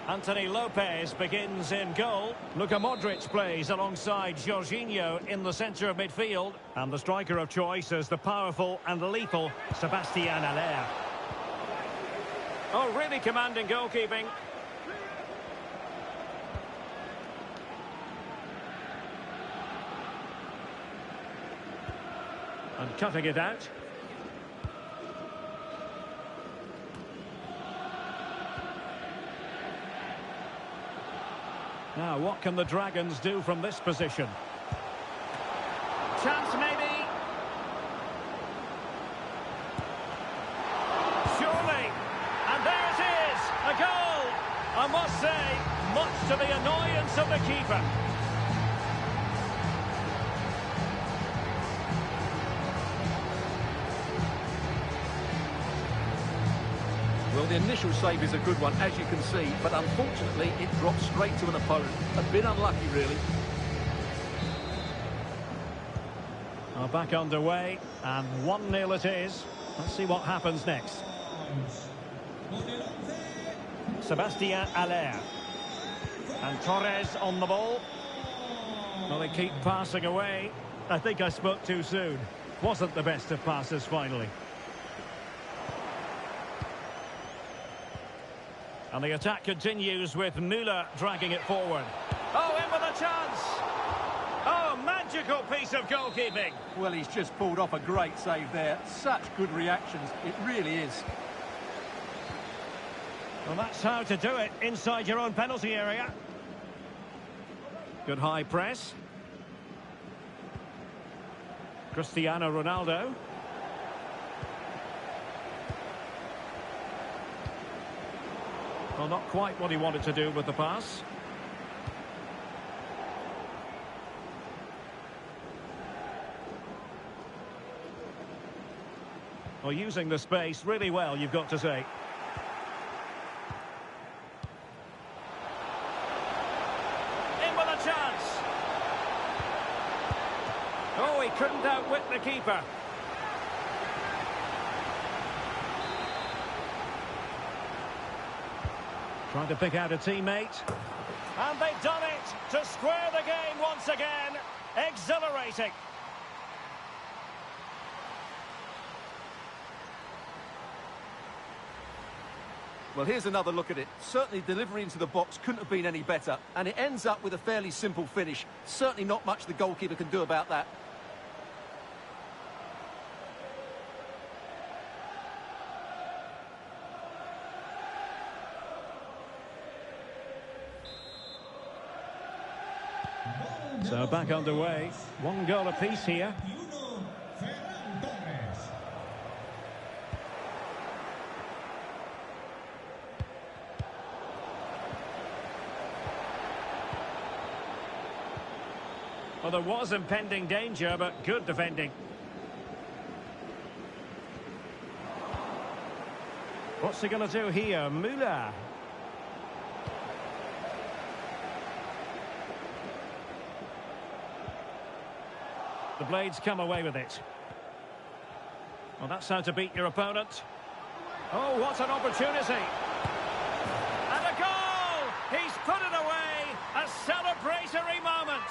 Anthony Lopez begins in goal. Luka Modric plays alongside Jorginho in the centre of midfield. And the striker of choice is the powerful and lethal Sébastien Haller. Oh, really commanding goalkeeping. And cutting it out. Now, what can the Dragons do from this position? Chance, maybe. Surely. And there it is. A goal. I must say, much to the annoyance of the keeper. Well, the initial save is a good one, as you can see, but unfortunately it dropped straight to an opponent. A bit unlucky, really. Are back underway, and 1-0 it is. Let's see what happens next. Sébastien Haller. And Torres on the ball. Well, they keep passing away. I think I spoke too soon. Wasn't the best of passes, finally. And the attack continues with Müller dragging it forward. Oh, in with a chance! Oh, magical piece of goalkeeping! Well, he's just pulled off a great save there. Such good reactions, it really is. Well, that's how to do it inside your own penalty area. Good high press. Cristiano Ronaldo. Well, not quite what he wanted to do with the pass. Well, using the space really well, you've got to say. In with a chance. Oh, he couldn't outwit the keeper. Trying to pick out a teammate. And they've done it to square the game once again. Exhilarating. Well, here's another look at it. Certainly delivery into the box couldn't have been any better. And it ends up with a fairly simple finish. Certainly not much the goalkeeper can do about that. So back underway. 1 goal apiece here. Well, there was impending danger, but good defending. What's he going to do here? Müller. The Blades come away with it. Well, that's how to beat your opponent. Oh, what an opportunity. And a goal! He's put it away. A celebratory moment.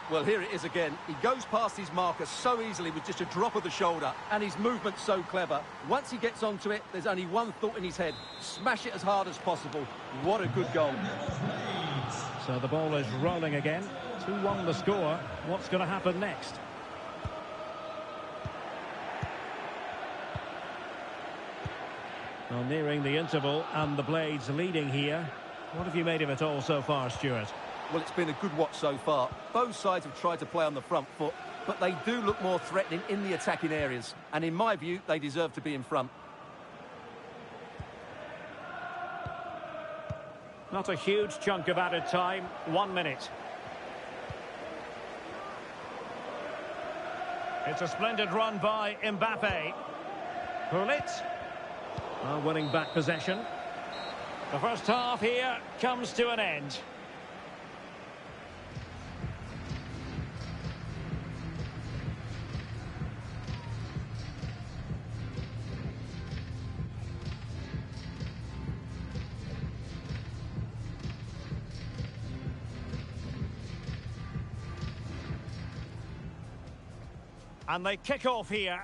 Well, here it is again. He goes past his marker so easily with just a drop of the shoulder, and his movement's so clever. Once he gets onto it, there's only one thought in his head. Smash it as hard as possible. What a good goal. So the ball is rolling again. 2-1 the score. What's going to happen next? Well, nearing the interval and the Blades leading here. What have you made of it all so far, Stuart? Well, it's been a good watch so far. Both sides have tried to play on the front foot, but they do look more threatening in the attacking areas. And in my view, they deserve to be in front. Not a huge chunk of added time. 1 minute. It's a splendid run by Mbappe. Gullit. Well, winning back possession. The first half here comes to an end. And they kick off here.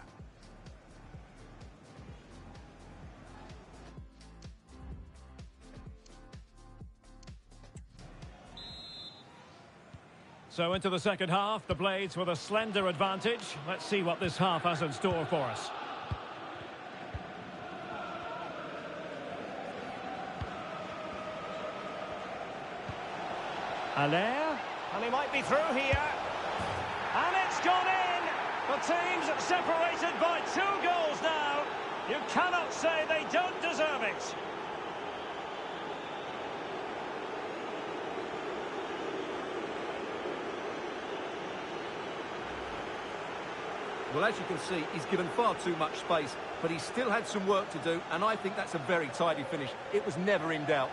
So into the second half, the Blades with a slender advantage. Let's see what this half has in store for us. Allaire, and he might be through here. And it's gone in! The team's separated by 2 goals now. You cannot say they don't deserve it. Well, as you can see, he's given far too much space, but he still had some work to do, and I think that's a very tidy finish. It was never in doubt.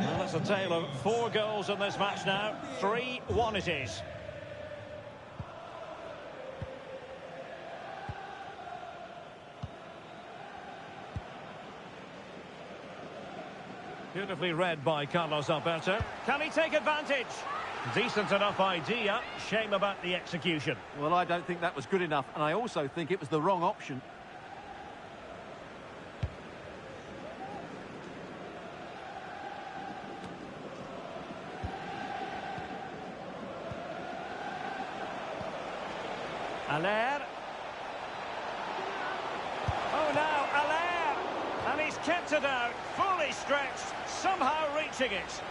Well, that's a tale of 4 goals in this match now. 3-1 it is. Beautifully read by Carlos Alberto. Can he take advantage? Decent enough idea. Shame about the execution. Well, I don't think that was good enough, and I also think it was the wrong option. Allaire. Oh, now Allaire. And he's kept it out, fully stretched, somehow reaching it.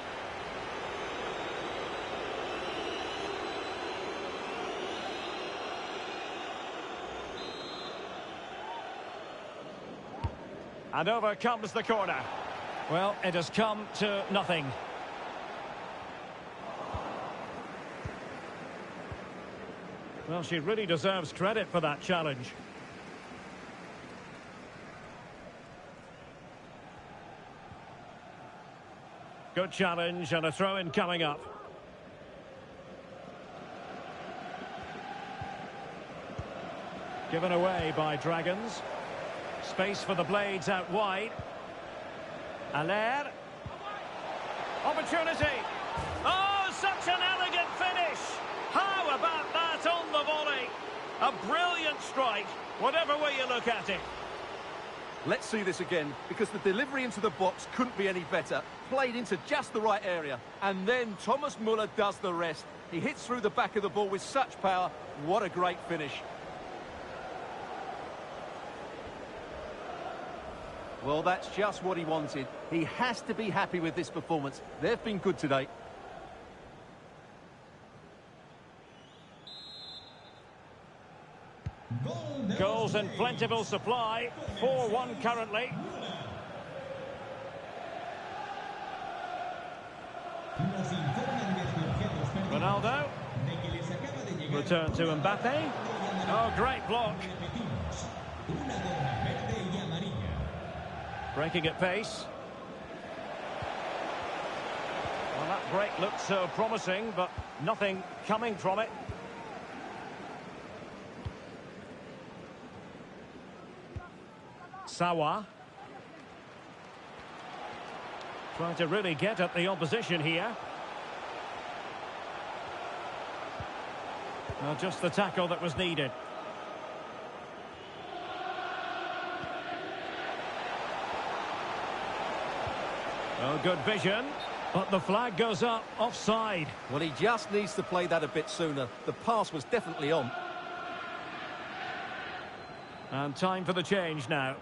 And over comes the corner. Well, it has come to nothing. Well, she really deserves credit for that challenge. Good challenge and a throw-in coming up. Given away by Dragons. Space for the Blades out wide. Allaire. Opportunity. Oh, such an elegant finish. How about that on the volley? A brilliant strike, whatever way you look at it. Let's see this again, because the delivery into the box couldn't be any better. Played into just the right area. And then Thomas Muller does the rest. He hits through the back of the ball with such power. What a great finish. Well, that's just what he wanted. He has to be happy with this performance. They've been good today. Goals in plentiful supply. 4-1 currently. Ronaldo. Return to Mbappe. Oh, great block. Breaking at pace. Well, that break looked so promising, but nothing coming from it. Sawa. Trying to really get at the opposition here. Well, just the tackle that was needed. Oh, good vision. But the flag goes up, offside. Well, he just needs to play that a bit sooner. The pass was definitely on. And time for the change now.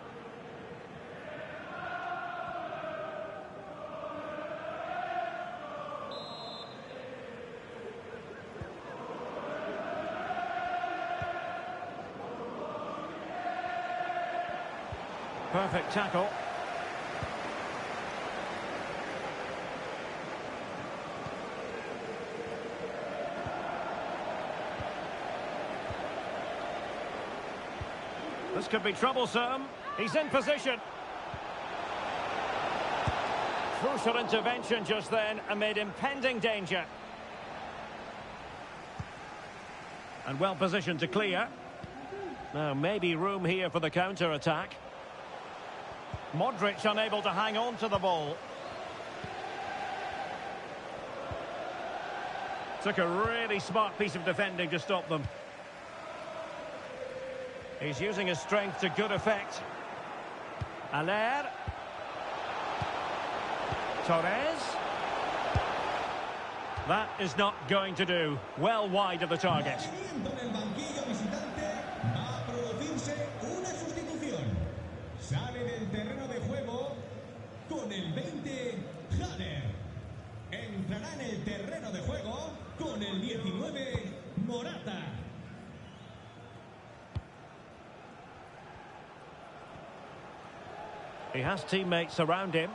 Perfect tackle. This could be troublesome. He's in position. Crucial intervention just then amid impending danger. And well positioned to clear. Now maybe room here for the counter-attack. Modric unable to hang on to the ball. Took a really smart piece of defending to stop them. He's using his strength to good effect. Aller. Torres. That is not going to do. Well wide of the target. Sale del terreno de juego con el 20, Haller. Entrará en el terreno de juego con el 19, Morata. He has teammates around him.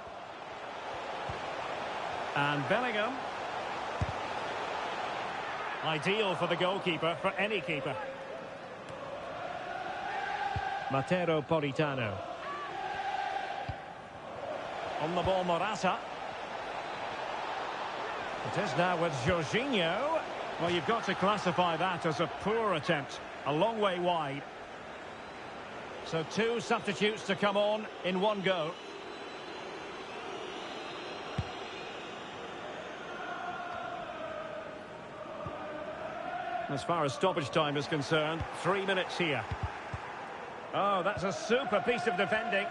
And Bellingham. Ideal for the goalkeeper, for any keeper. Mateo Politano. On the ball, Morata. It is now with Jorginho. Well, you've got to classify that as a poor attempt. A long way wide. So two substitutes to come on in one go. As far as stoppage time is concerned, 3 minutes here. Oh, that's a super piece of defending.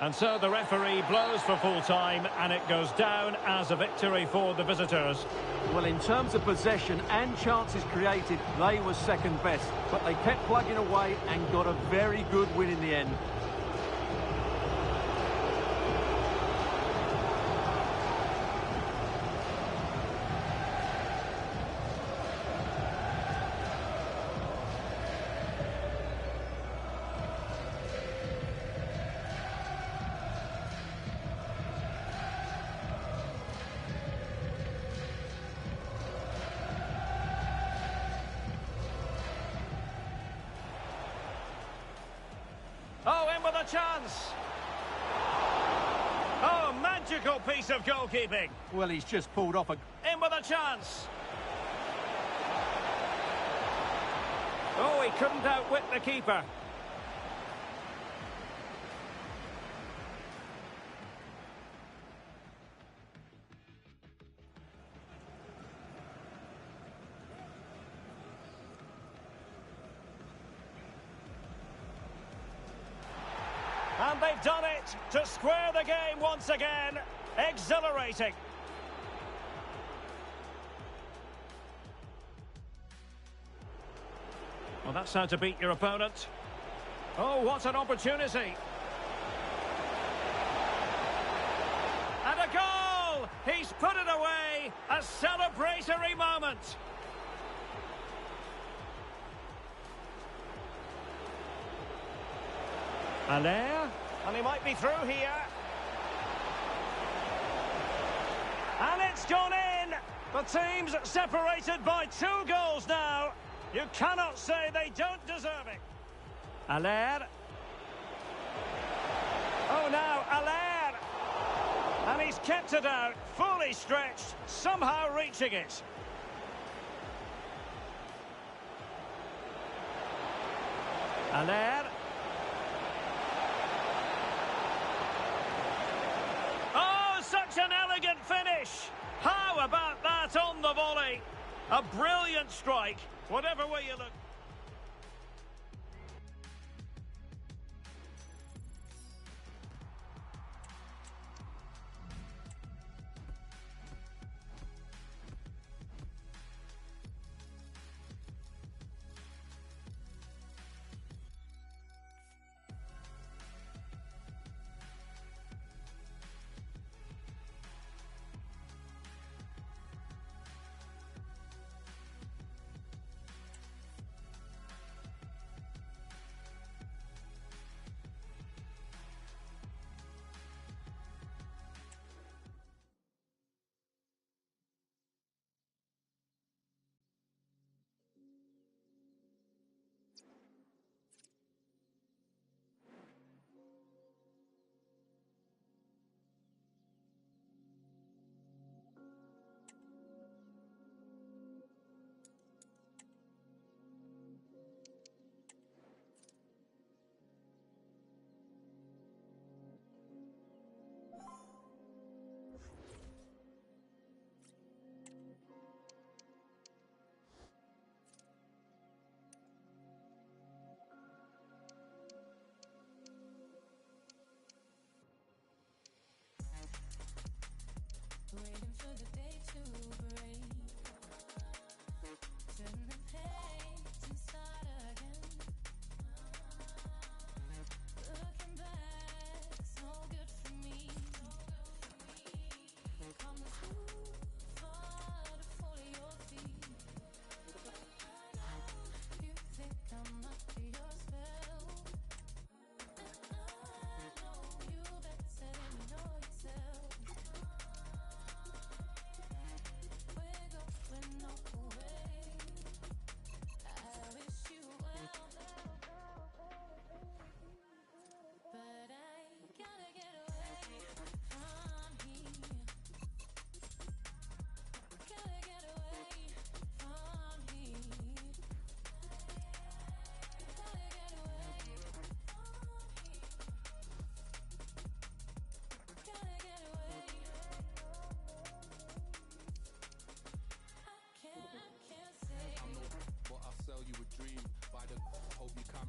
And so the referee blows for full time, and it goes down as a victory for the visitors. Well, in terms of possession and chances created, they were second best. But they kept plugging away and got a very good win in the end. Oh, in with a chance. Oh, magical piece of goalkeeping. Well, he's just pulled off a... In with a chance. Oh, he couldn't outwit the keeper. And they've done it to square the game once again. Exhilarating. Well, that's how to beat your opponent. Oh, what an opportunity. And a goal! He's put it away. A celebratory moment. Aller, and he might be through here. And it's gone in. The team's separated by 2 goals now. You cannot say they don't deserve it. Aller. Oh, now Aller. And he's kept it out, fully stretched, somehow reaching it. Aller. Oh, such an elegant finish. How about that on the volley? A brilliant strike, whatever way you look. Waiting for the day to break. Turn the page and start again. Looking back, so good for me. Come too far to fall at your feet. You think I'm up to your spell. I know you better than you know yourself.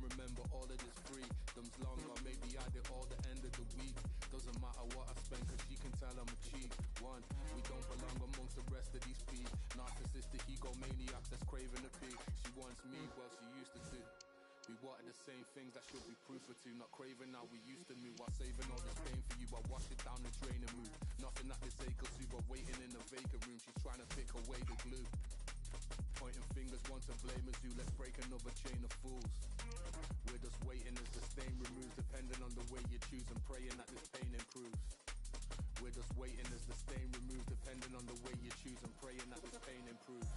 Remember all of this freedom's long gone, maybe I did all the end of the week. Doesn't matter what I spend, cause she can tell I'm a cheap one. We don't belong amongst the rest of these peas. Narcissistic egomaniacs that's craving a pig. She wants me, well she used to do. We wanted the same things that should be proof or two. Not craving how we used to move. While saving all this pain for you, I wash it down the drain and move. Nothing that this ache or soothe, but waiting in a vacant room. She's trying to pick away the glue. Pointing fingers, one to blame as you. Let's break another chain of fools. We're just waiting as the stain removes, depending on the way you choose, and praying that this pain improves. We're just waiting as the stain removes, depending on the way you choose, and praying that this pain improves.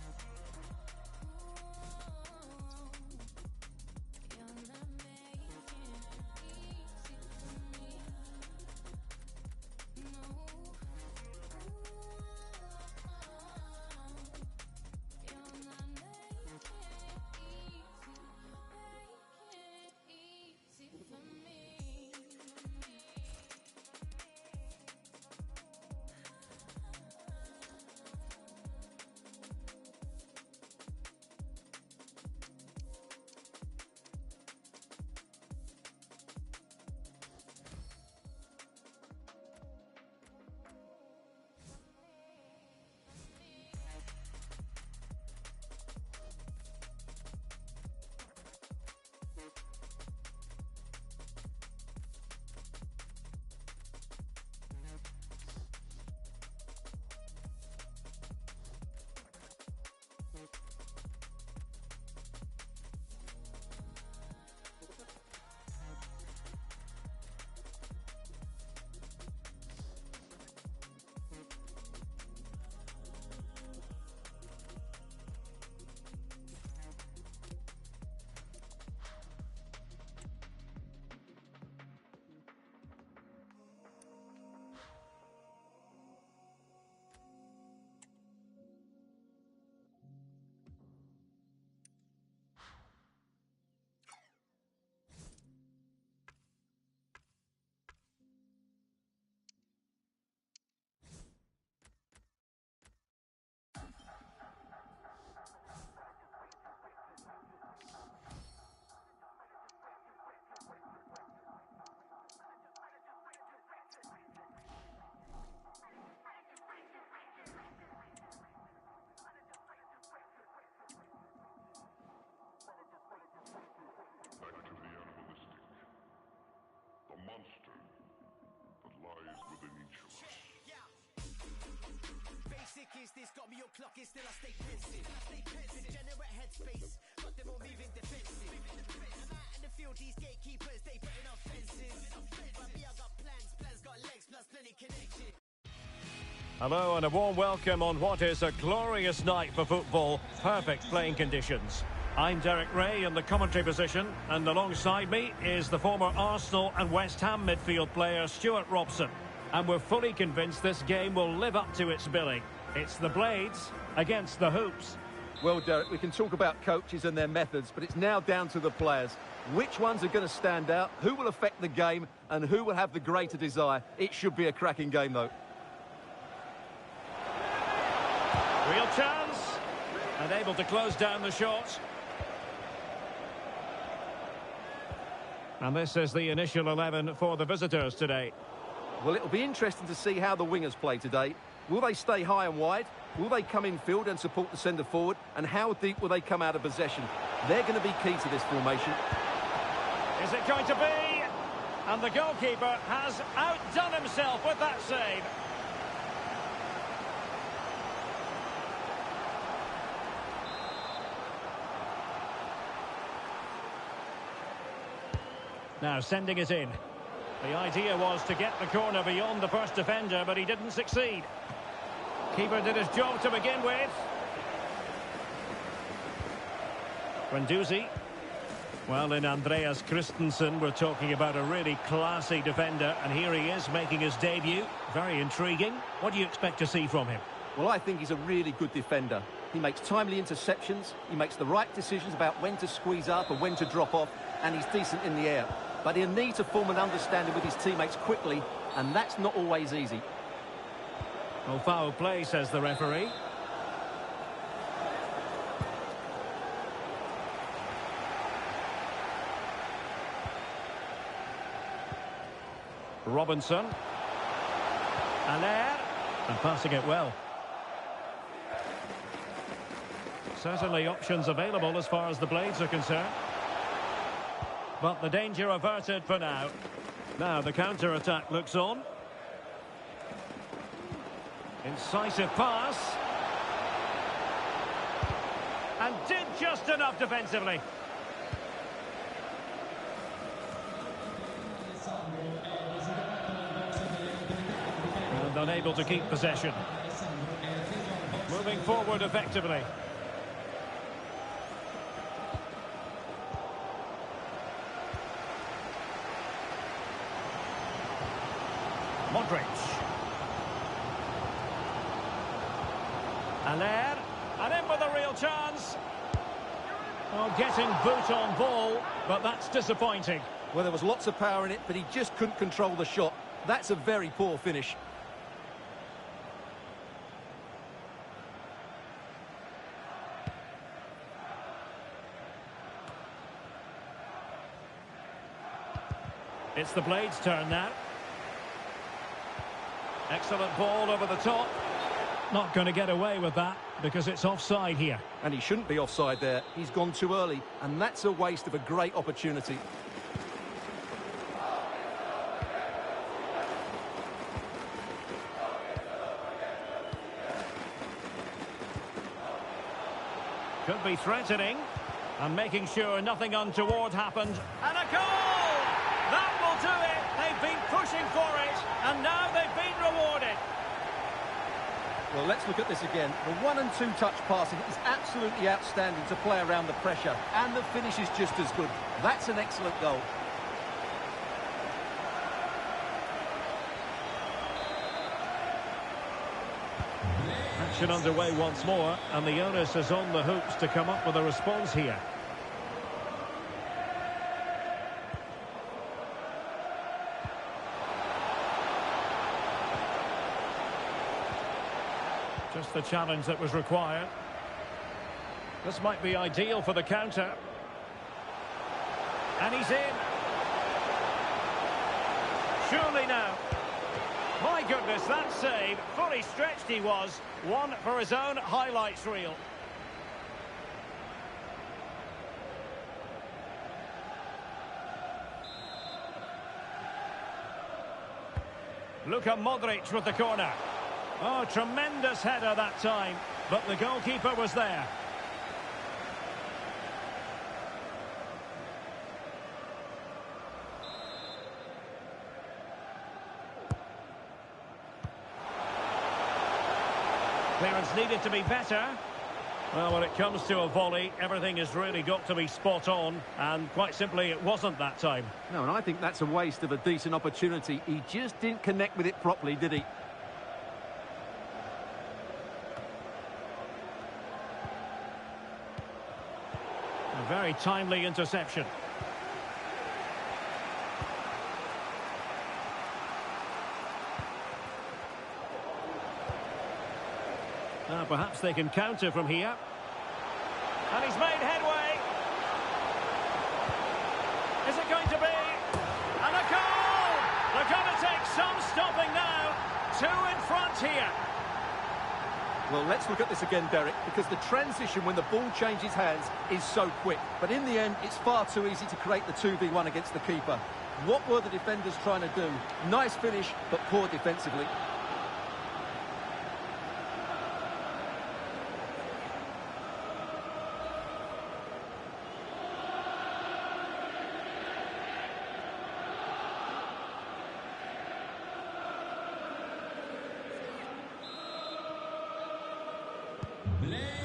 sick is this? Got me on clocking, still I stay pensive. Degenerate headspace, got them all moving defensive. I'm out in the field, these gatekeepers, they putting on fences. But me, I got plans got legs, plus plenty connection. Hello and a warm welcome on what is a glorious night for football. Perfect playing conditions. I'm Derek Ray in the commentary position, and alongside me is the former Arsenal and West Ham midfield player Stuart Robson. And we're fully convinced this game will live up to its billing. It's the Blades against the Hoops. Well, Derek, we can talk about coaches and their methods, but it's now down to the players. Which ones are going to stand out, who will affect the game, and who will have the greater desire? It should be a cracking game, though. Real chance, and able to close down the shot. And this is the initial 11 for the visitors today. Well, it'll be interesting to see how the wingers play today. Will they stay high and wide? Will they come in field and support the centre forward? And how deep will they come out of possession? They're going to be key to this formation. Is it going to be? And the goalkeeper has outdone himself with that save. Now sending it in. The idea was to get the corner beyond the first defender, but he didn't succeed. Keeper did his job to begin with. Guendouzi. Well, in Andreas Christensen, we're talking about a really classy defender, and here he is making his debut. Very intriguing. What do you expect to see from him? Well, I think he's a really good defender. He makes timely interceptions, he makes the right decisions about when to squeeze up and when to drop off, and he's decent in the air. But he'll need to form an understanding with his teammates quickly, and that's not always easy. Well, foul play, says the referee. Robinson. Allaire. And passing it well. Certainly options available as far as the Blades are concerned. But the danger averted for now. Now the counter-attack looks on. Incisive pass. And did just enough defensively. And unable to keep possession. Moving forward effectively. Modric. Allaire. And in with a real chance. Oh, getting boot on ball, but that's disappointing. Well, there was lots of power in it, but he just couldn't control the shot. That's a very poor finish. It's the Blades' turn now. Excellent ball over the top. Not going to get away with that because it's offside here. And he shouldn't be offside there. He's gone too early, and that's a waste of a great opportunity. Could be threatening and making sure nothing untoward happened. And a goal! That will do it. They've been pushing for it, and now they've been rewarded. Well, let's look at this again. The 1- and 2-touch passing is absolutely outstanding to play around the pressure, and the finish is just as good. That's an excellent goal. Action underway once more, and the onus is on the Hoops to come up with a response here. Just the challenge that was required. This might be ideal for the counter. And he's in. Surely now. My goodness, that save. Fully stretched he was. One for his own highlights reel. Luka Modric with the corner. Oh, tremendous header that time, but the goalkeeper was there. Clearance needed to be better. Well, when it comes to a volley, everything has really got to be spot on, and quite simply, it wasn't that time. No, and I think that's a waste of a decent opportunity. He just didn't connect with it properly, did he? A very timely interception. Now, perhaps they can counter from here. And he's made headway. Is it going to be? And a goal! They're going to take some stopping now. 2 in front here. Well, let's look at this again, Derek, because the transition when the ball changes hands is so quick. But in the end, it's far too easy to create the 2v1 against the keeper. What were the defenders trying to do? Nice finish, but poor defensively.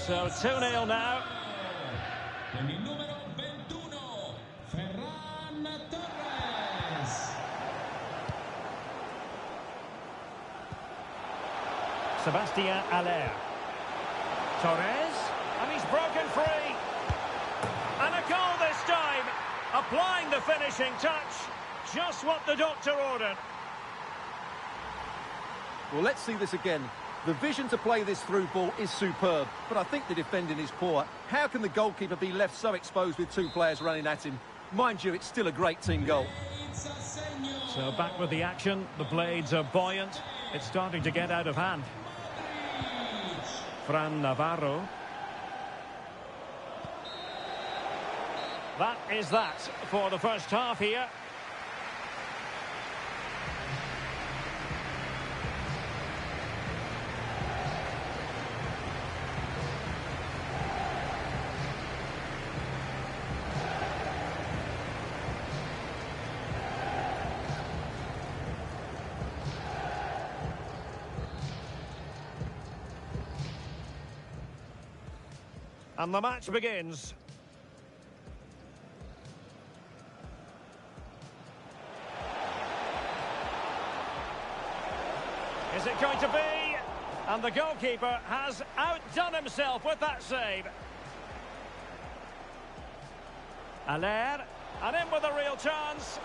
So 2-0 now. En el número 21, Ferran Torres. Sebastian Aller. Torres. And he's broken free. And a goal this time. Applying the finishing touch. Just what the doctor ordered. Well, let's see this again. The vision to play this through ball is superb, but I think the defending is poor. How can the goalkeeper be left so exposed with 2 players running at him? Mind you, it's still a great team goal. So back with the action. The blades are buoyant. It's starting to get out of hand. Fran Navarro. That is that for the first half here. And the match begins. Is it going to be? And the goalkeeper has outdone himself with that save. Aller, and in with a real chance.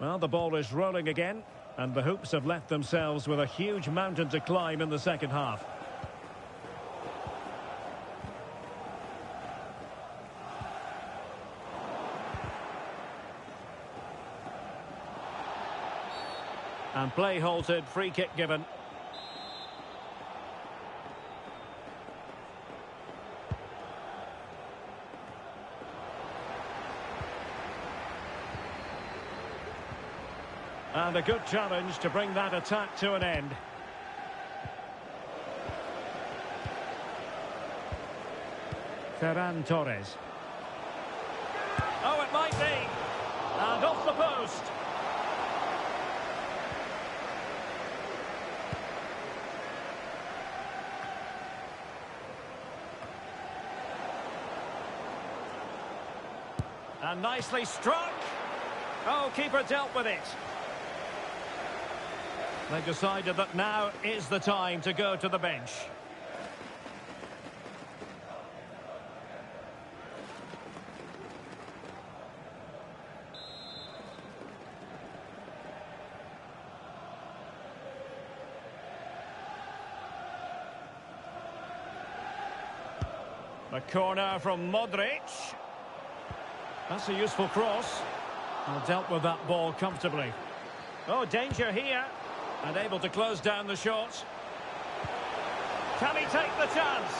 Well, the ball is rolling again. And the Hoops have left themselves with a huge mountain to climb in the second half. And play halted, free kick given. And a good challenge to bring that attack to an end. Ferran Torres. Oh, it might be. And off the post. And nicely struck. Oh, keeper dealt with it. They decided that now is the time to go to the bench. A corner from Modric. That's a useful cross. Well, dealt with that ball comfortably. Oh, danger here. And able to close down the shot. Can he take the chance?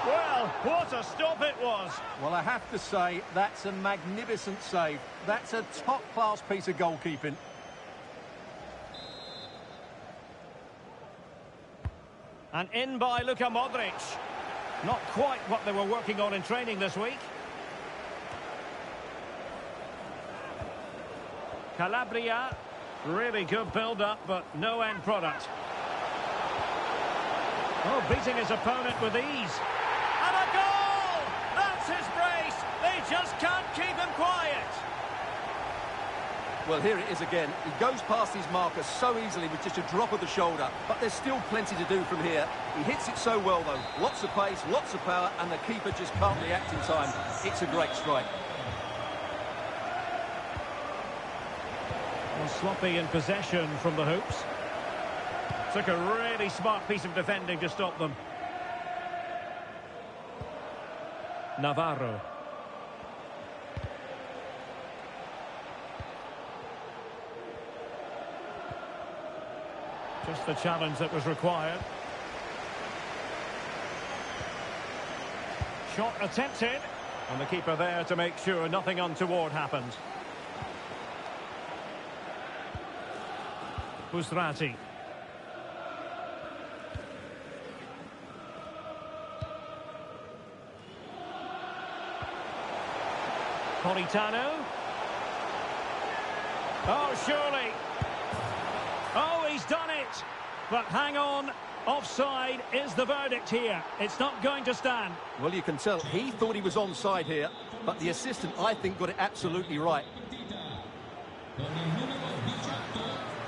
Well, what a stop it was. Well, I have to say, that's a magnificent save. That's a top-class piece of goalkeeping. And in by Luka Modric. Not quite what they were working on in training this week. Calabria. Really good build-up, but no end product. Oh, beating his opponent with ease. And a goal! That's his brace. They just can't keep him quiet. Well, here it is again. He goes past his marker so easily with just a drop of the shoulder, but there's still plenty to do from here. He hits it so well, though. Lots of pace, lots of power, and the keeper just can't react in time. It's a great strike. Well, sloppy in possession from the hoops. Took a really smart piece of defending to stop them. Navarro. Just the challenge that was required. Shot attempted. And the keeper there to make sure nothing untoward happened. Busrati. Politano. Oh, surely. Oh, he's done it. But hang on. Offside is the verdict here. It's not going to stand. Well, you can tell he thought he was onside here, but the assistant, I think, got it absolutely right. Con il numero 18,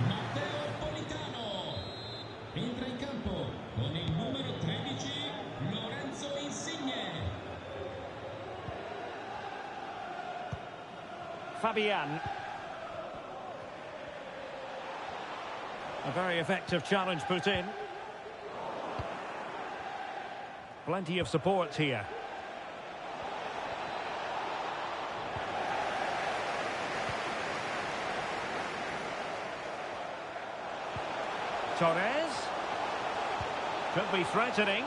Matteo Politano. Entra in campo con il numero 13, Lorenzo Insigne. Fabian. A very effective challenge put in. Plenty of support here. Torres. Could be threatening.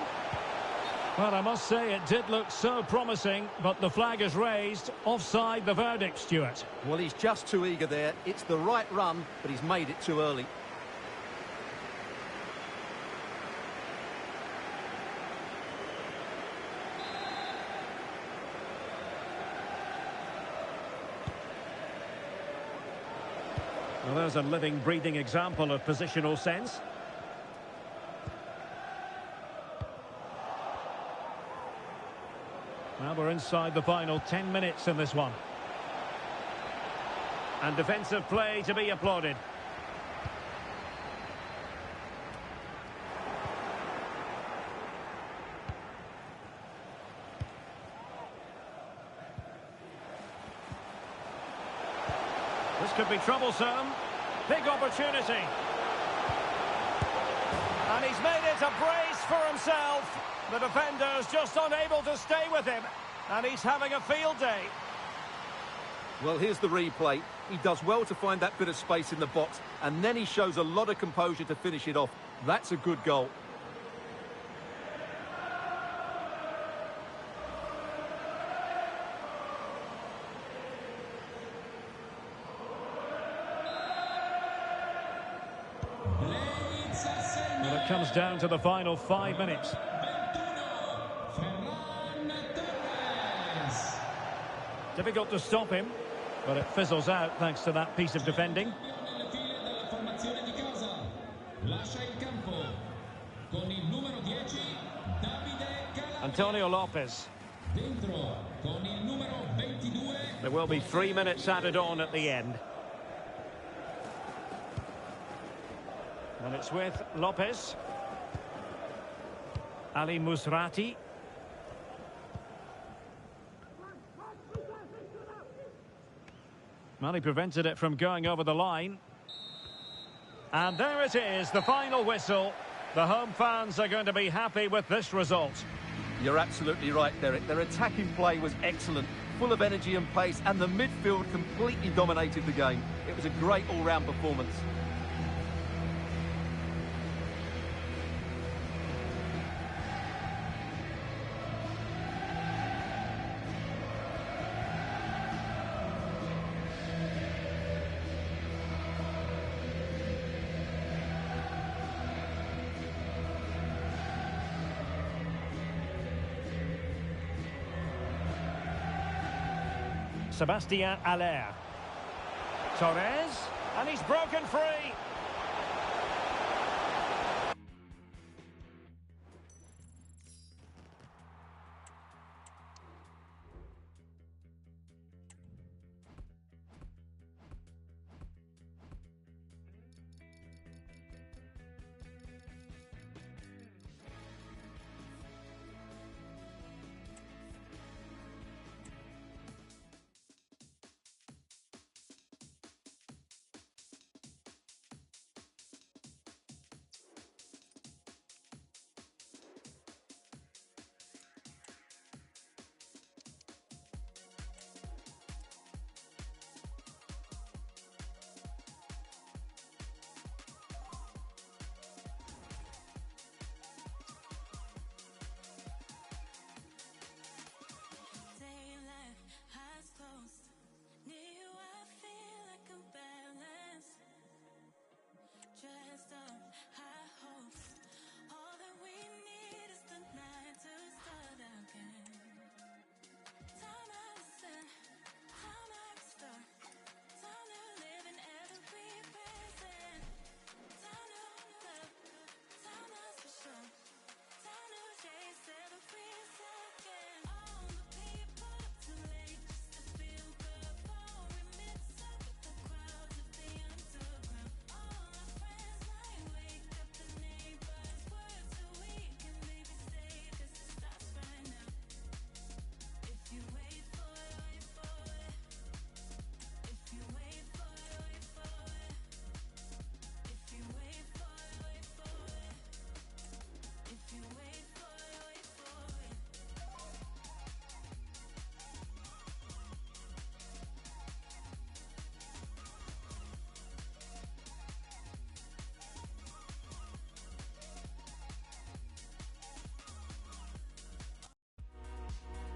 Well, I must say it did look so promising, but the flag is raised. Offside the verdict, Stuart. Well, he's just too eager there. It's the right run, but he's made it too early. Well, there's a living, breathing example of positional sense. Now we're inside the final 10 minutes in this one. And defensive play to be applauded. This could be troublesome. Big opportunity. And he's made it a brace for himself. The defender's just unable to stay with him. And he's having a field day. Well, here's the replay. He does well to find that bit of space in the box, and then he shows a lot of composure to finish it off. That's a good goal. Well, it comes down to the final 5 minutes. Difficult to stop him, but it fizzles out thanks to that piece of defending. Antonio Lopez. There will be 3 minutes added on at the end. And it's with Lopez. Ali Musrati. Well, he prevented it from going over the line. And there it is, the final whistle. The home fans are going to be happy with this result. You're absolutely right, Derek. Their attacking play was excellent, full of energy and pace, and the midfield completely dominated the game. It was a great all-round performance. Sebastien Haller. Torres, and he's broken free.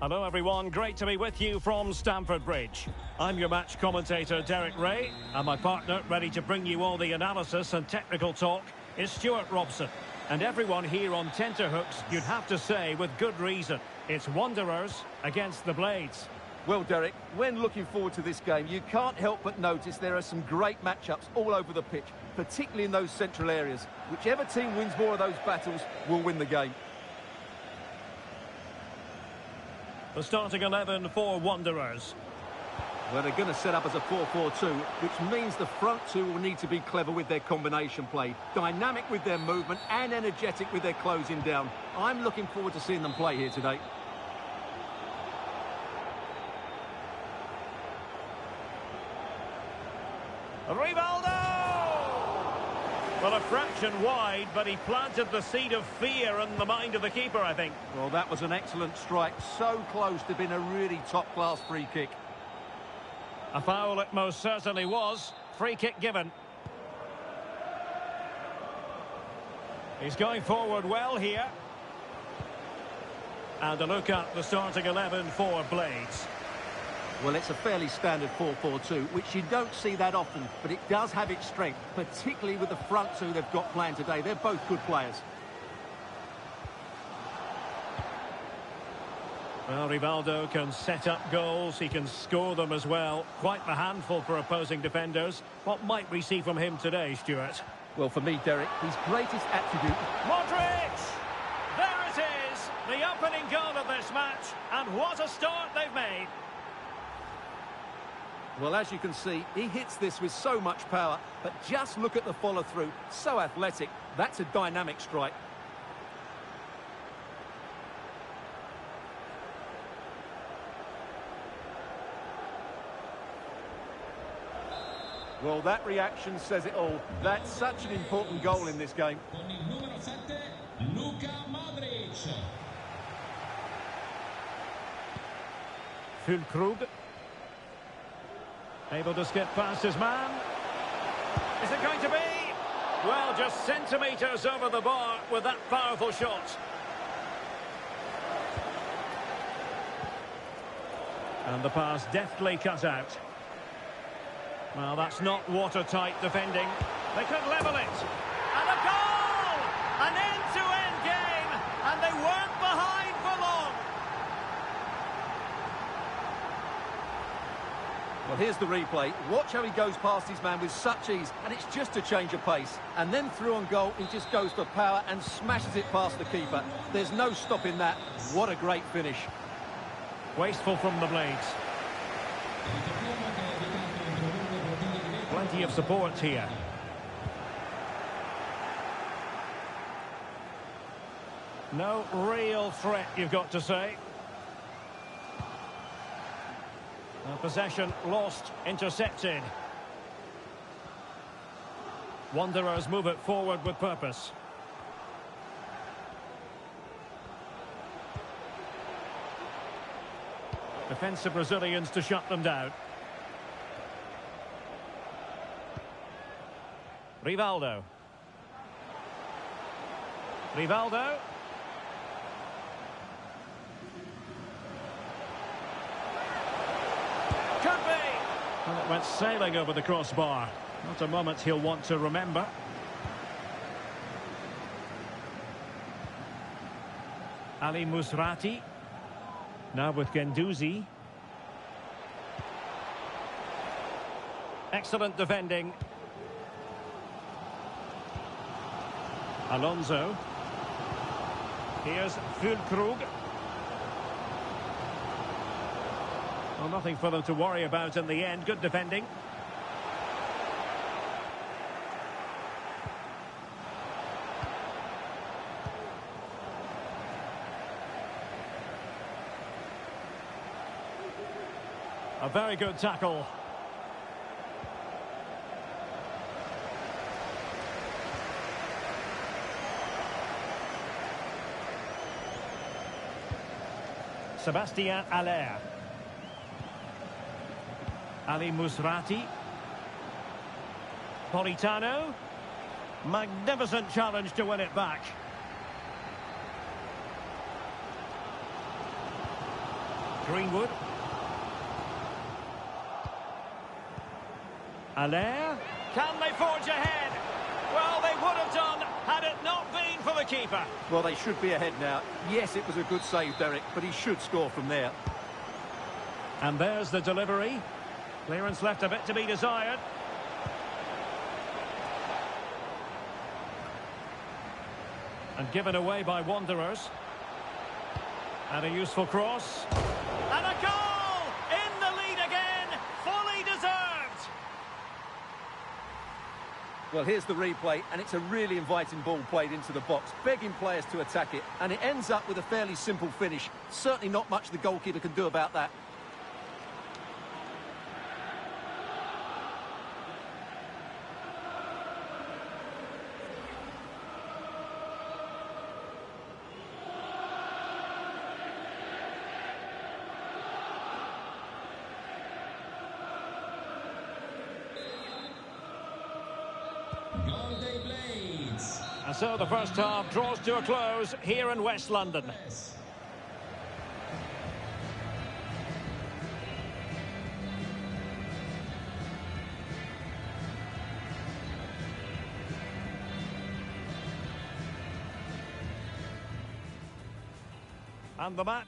Hello everyone, great to be with you from Stamford Bridge. I'm your match commentator Derek Ray, and my partner ready to bring you all the analysis and technical talk is Stuart Robson. And everyone here on tenterhooks, you'd have to say with good reason, it's Wanderers against the Blades. Well, Derek, when looking forward to this game, you can't help but notice there are some great matchups all over the pitch, particularly in those central areas. Whichever team wins more of those battles will win the game. The starting 11 for Wanderers. Well, they're going to set up as a 4-4-2, which means the front two will need to be clever with their combination play, dynamic with their movement and energetic with their closing down. I'm looking forward to seeing them play here today. Rivaldo! Well, a fraction wide, but he planted the seed of fear in the mind of the keeper, I think. Well, that was an excellent strike. So close to being a really top-class free kick. A foul it most certainly was. Free kick given. He's going forward well here. And a look at the starting 11 for Blades. Well, it's a fairly standard 4-4-2, which you don't see that often, but it does have its strength, particularly with the front two they've got playing today. They're both good players. Well, Rivaldo can set up goals, he can score them as well. Quite the handful for opposing defenders. What might we see from him today, Stuart? Well, for me, Derek, his greatest attribute... Modric! There it is! The opening goal of this match, and what a start they've made! Well, as you can see, he hits this with so much power, but just look at the follow-through. So athletic. That's a dynamic strike. Well, that reaction says it all. That's such an important goal in this game. Con il numero 7, Luka Modric. Füllkrug. Able to skip past his man. Is it going to be? Well, just centimetres over the bar with that powerful shot. And the pass deftly cut out. Well, that's not watertight defending. They could level it. And a goal! An end-to-end game, and they weren't behind for long. Well, here's the replay. Watch how he goes past his man with such ease, and it's just a change of pace. And then through on goal, he just goes for power and smashes it past the keeper. There's no stopping that. What a great finish. Wasteful from the Blades. Plenty of support here. No real threat, you've got to say. Possession lost, intercepted. Wanderers move it forward with purpose. Defensive Brazilians to shut them down. Rivaldo. Rivaldo. Could be. And it went sailing over the crossbar. Not a moment he'll want to remember. Ali Musrati. Now with Guendouzi. Excellent defending. Alonso. Here's Füllkrug. Well, nothing for them to worry about in the end. Good defending. A very good tackle. Sébastien Haller. Ali Musrati. Politano. Magnificent challenge to win it back. Greenwood. Haller. Can they forge ahead? Well, they would have done had it not been for the keeper. Well, they should be ahead now. Yes, it was a good save, Derek, but he should score from there. And there's the delivery. Clearance left a bit to be desired. And given away by Wanderers. And a useful cross. And a goal! In the lead again! Fully deserved! Well, here's the replay, and it's a really inviting ball played into the box, begging players to attack it, and it ends up with a fairly simple finish. Certainly not much the goalkeeper can do about that. And so the first half draws to a close here in West London. And the match.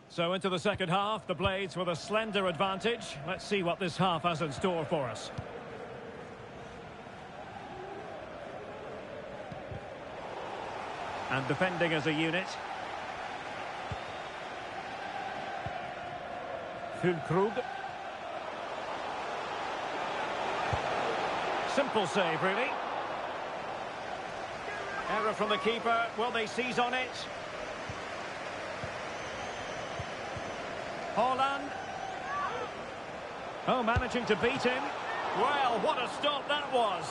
So into the second half, the Blades with a slender advantage. Let's see what this half has in store for us. And defending as a unit. Füllkrug. Simple save, really. Error from the keeper. Will they seize on it? Haaland. Oh, managing to beat him. Well, what a stop that was.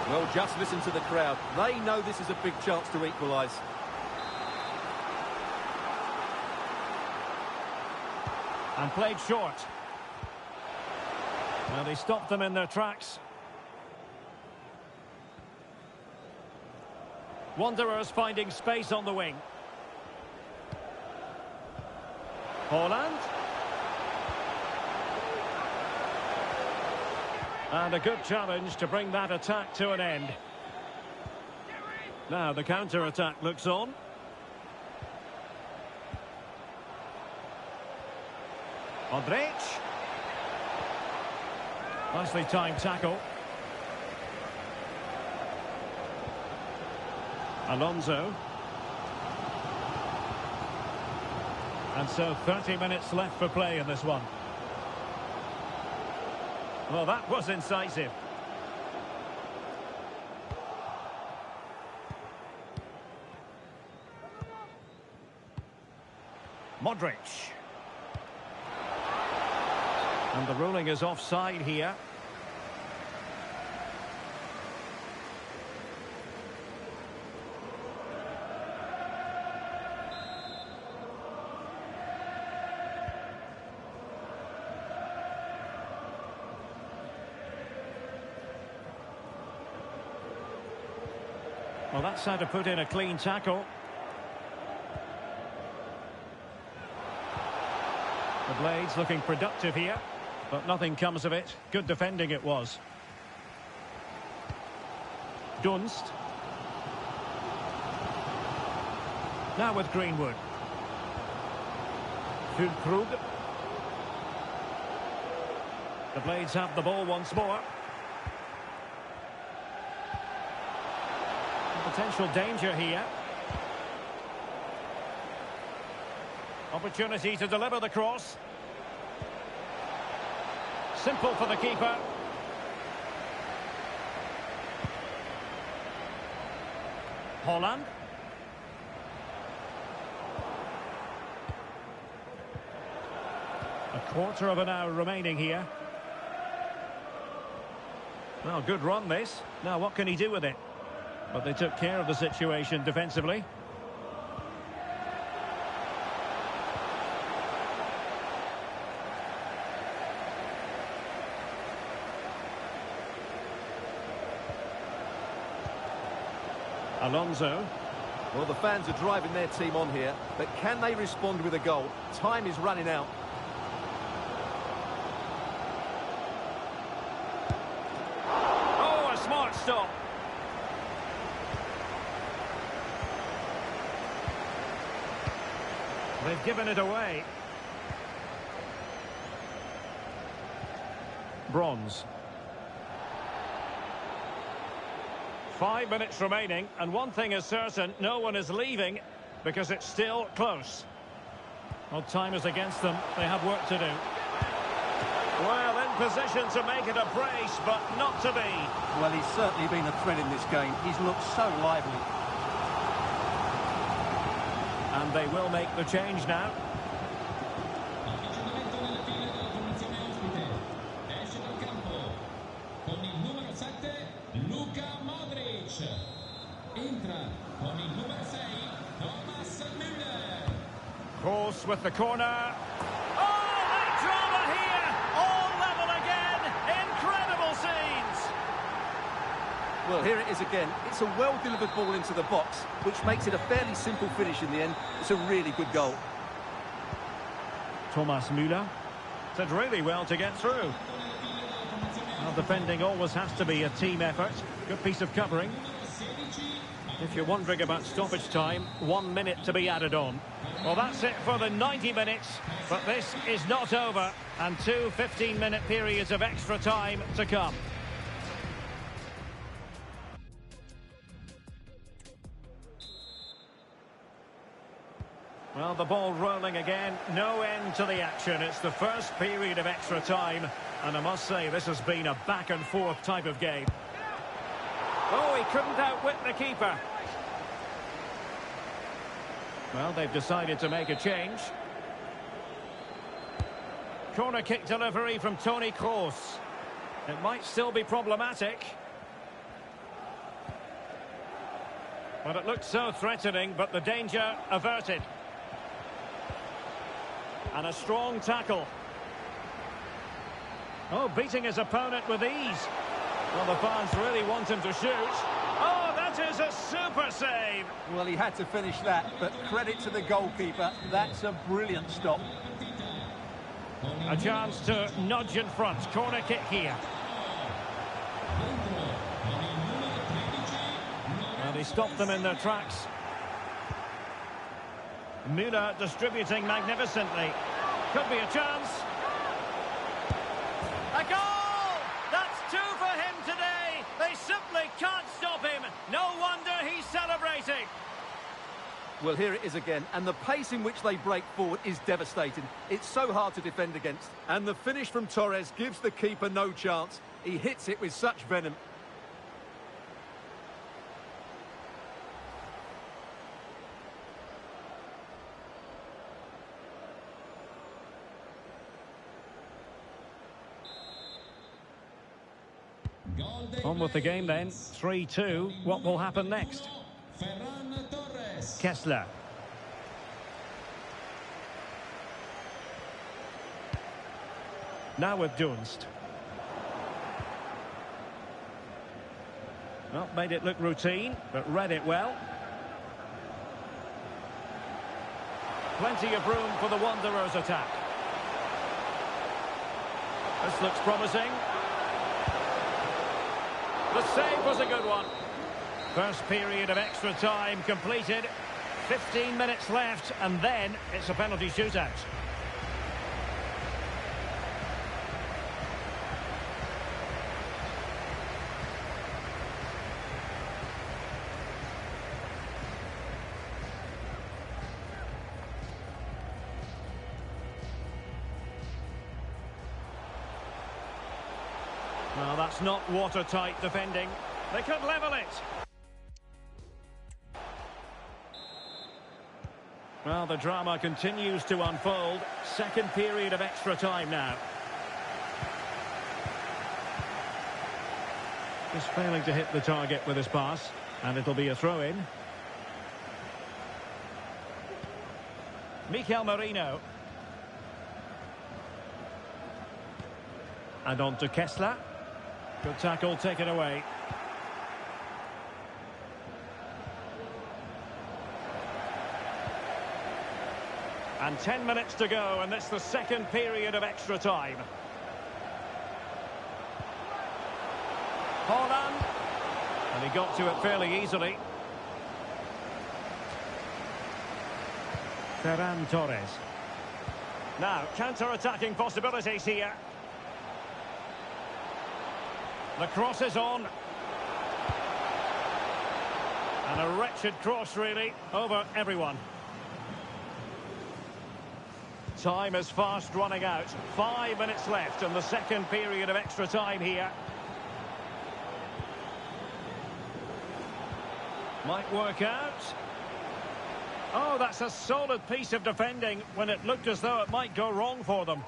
Well, just listen to the crowd. They know this is a big chance to equalise. And played short. Well, they stopped them in their tracks. Wanderers finding space on the wing. Haaland. And a good challenge to bring that attack to an end. Now the counter-attack looks on. Modric. Nicely timed tackle. Alonso. And so 30 minutes left for play in this one. Well, that was incisive. Modric. And the ruling is offside here. Well, that's how to put in a clean tackle. The Blades looking productive here, but nothing comes of it. Good defending it was. Dunst. Now with Greenwood. Füllkrug. The Blades have the ball once more. Potential danger here. Opportunity to deliver the cross. Simple for the keeper. Holland. A quarter of an hour remaining here. Well, good run this. Now what can he do with it? But they took care of the situation defensively. Alonso. Well, the fans are driving their team on here, but can they respond with a goal? Time is running out. Oh, a smart stop. They've given it away. Bronze. 5 minutes remaining, and one thing is certain, no one is leaving because it's still close. Well, time is against them. They have work to do. Well, in position to make it a brace, but not to be. Well, he's certainly been a threat in this game. He's looked so lively. And they will make the change now. Avvicinamento nelle file della formazione ospite. Esce dal campo con il numero 7 Luka Modric. Entra con il numero 6 Thomas Müller. Course with the corner. Oh, that drama here! All level again! Incredible scenes! Well, here it is again. It's a well-delivered ball into the box, which makes it a fairly simple finish in the end. It's a really good goal. Thomas Müller did really well to get through. Well, defending always has to be a team effort. Good piece of covering. If you're wondering about stoppage time, 1 minute to be added on. Well, that's it for the 90 minutes, but this is not over, and 2 15-minute periods of extra time to come. Well, the ball rolling again, no end to the action. It's the first period of extra time, and I must say this has been a back-and-forth type of game. Oh, he couldn't outwit the keeper. Well, they've decided to make a change. Corner kick delivery from Toni Kroos. It might still be problematic. But it looked so threatening, but the danger averted. And a strong tackle. Oh, beating his opponent with ease. Well, the fans really want him to shoot. Oh, that is a super save. Well, he had to finish that, but credit to the goalkeeper. That's a brilliant stop. A chance to nudge in front. Corner kick here. And he stopped them in their tracks. Müller distributing magnificently. Could be a chance. Well, here it is again, and the pace in which they break forward is devastating. It's so hard to defend against. And the finish from Torres gives the keeper no chance. He hits it with such venom. On with the game then, 3-2. What will happen next? Kessler. Now with Dunst. Well, made it look routine, but read it well. Plenty of room for the Wanderers' attack. This looks promising. The save was a good one. First period of extra time completed. 15 minutes left, and then it's a penalty shootout. Well, that's not watertight defending. They could level it. Well, the drama continues to unfold. Second period of extra time now. Just failing to hit the target with his pass. And it'll be a throw-in. Mikel Merino. And on to Kessler. Good tackle, taken away. And 10 minutes to go, and it's the second period of extra time. Holland. And he got to it fairly easily. Ferran Torres. Now, counter-attacking possibilities here. The cross is on. And a wretched cross, really, over everyone. Time is fast running out. 5 minutes left in the second period of extra time here. Might work out. Oh, that's a solid piece of defending when it looked as though it might go wrong for them.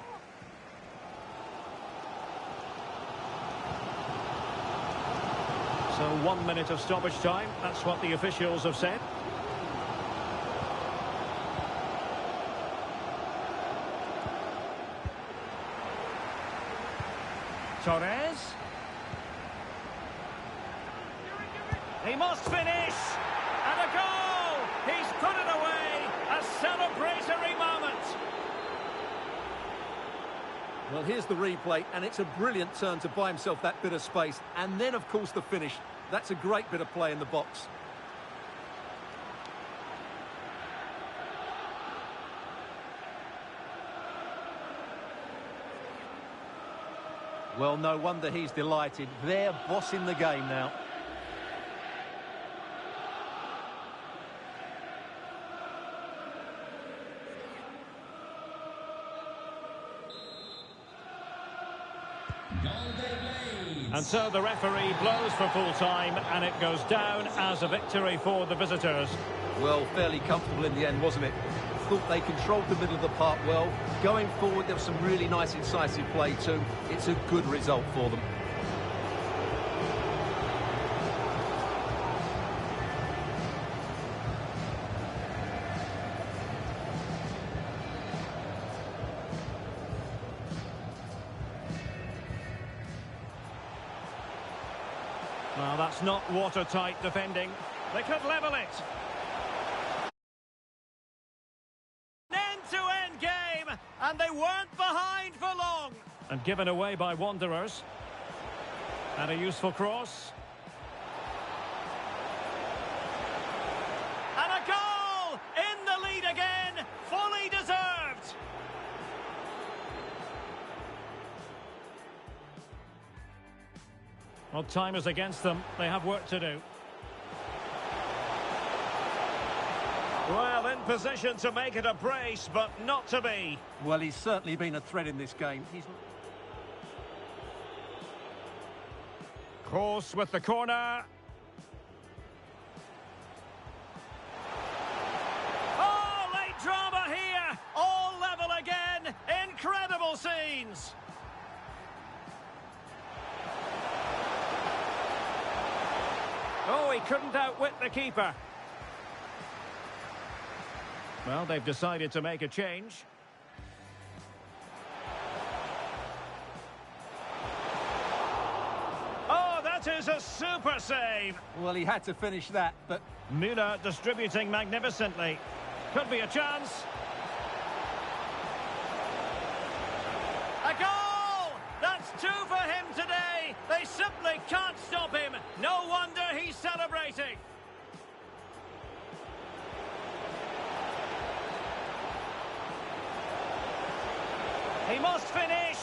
So 1 minute of stoppage time, that's what the officials have said. Torres. He must finish! And a goal! He's put it away! A celebratory moment! Well, here's the replay, and it's a brilliant turn to buy himself that bit of space. And then, of course, the finish. That's a great bit of play in the box. Well, no wonder he's delighted. They're bossing the game now. And so the referee blows for full time, and it goes down as a victory for the visitors. Well, fairly comfortable in the end, wasn't it? Thought they controlled the middle of the park well. Going forward, there was some really nice incisive play too. It's a good result for them. Well, that's not watertight defending. They could level it. End-to-end game, and they weren't behind for long. And given away by Wanderers. And a useful cross. And a goal! In the lead again, fully deserved. Well, time is against them. They have work to do. Well, in position to make it a brace, but not to be. Well, he's certainly been a threat in this game. Course with the corner. Oh, late drama here. All level again. Incredible scenes. Oh, he couldn't outwit the keeper. Well, they've decided to make a change. Oh, that is a super save. Well, he had to finish that, but... Müller distributing magnificently. Could be a chance. A goal! That's 2 for him today. They simply can't stop him. No wonder he's celebrating. He must finish.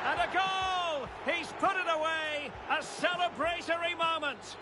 And a goal! He's put it away. A celebratory moment.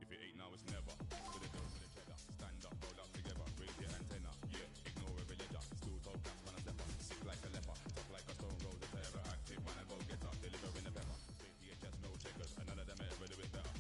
If it ain't now, it's never. With a dough, with a cheddar. Stand up, roll up together, raise your antenna. Yeah, ignore every ledger. Still talk caps, man, a stepper. Sick like a leper. Tough like a stone road, a terror. Active, man, I go get up. Delivering the pepper. Straight to your chest, no checkers. And none of them ever do it better.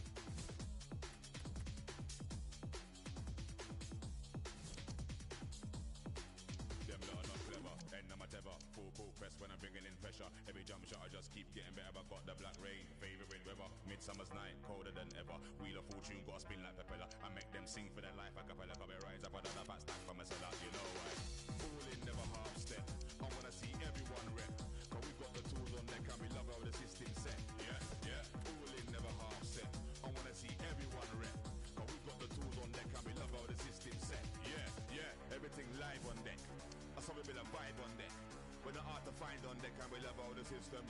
Them lot are not clever. End I'm a tether. Full court press when I'm bringing in pressure. Every jump shot, I just keep getting better. I got the black rain, favouring weather. Midsummer's night, colder than ever. Wheel of fortune, got a spin like propeller. I make them sing for their life. I capella, come rise up another fat stack from a cellar. You know why? All in, never half step. I wanna see everyone rep. Cause we got the tools on deck and we love how the system set. Yeah, yeah. All in, never half step. I wanna see everyone rep. Cause we got the tools on deck and we love how the system set. Yeah, yeah. Everything live on deck. I saw we build a vibe on deck. We're not hard to find on deck and we love how the system.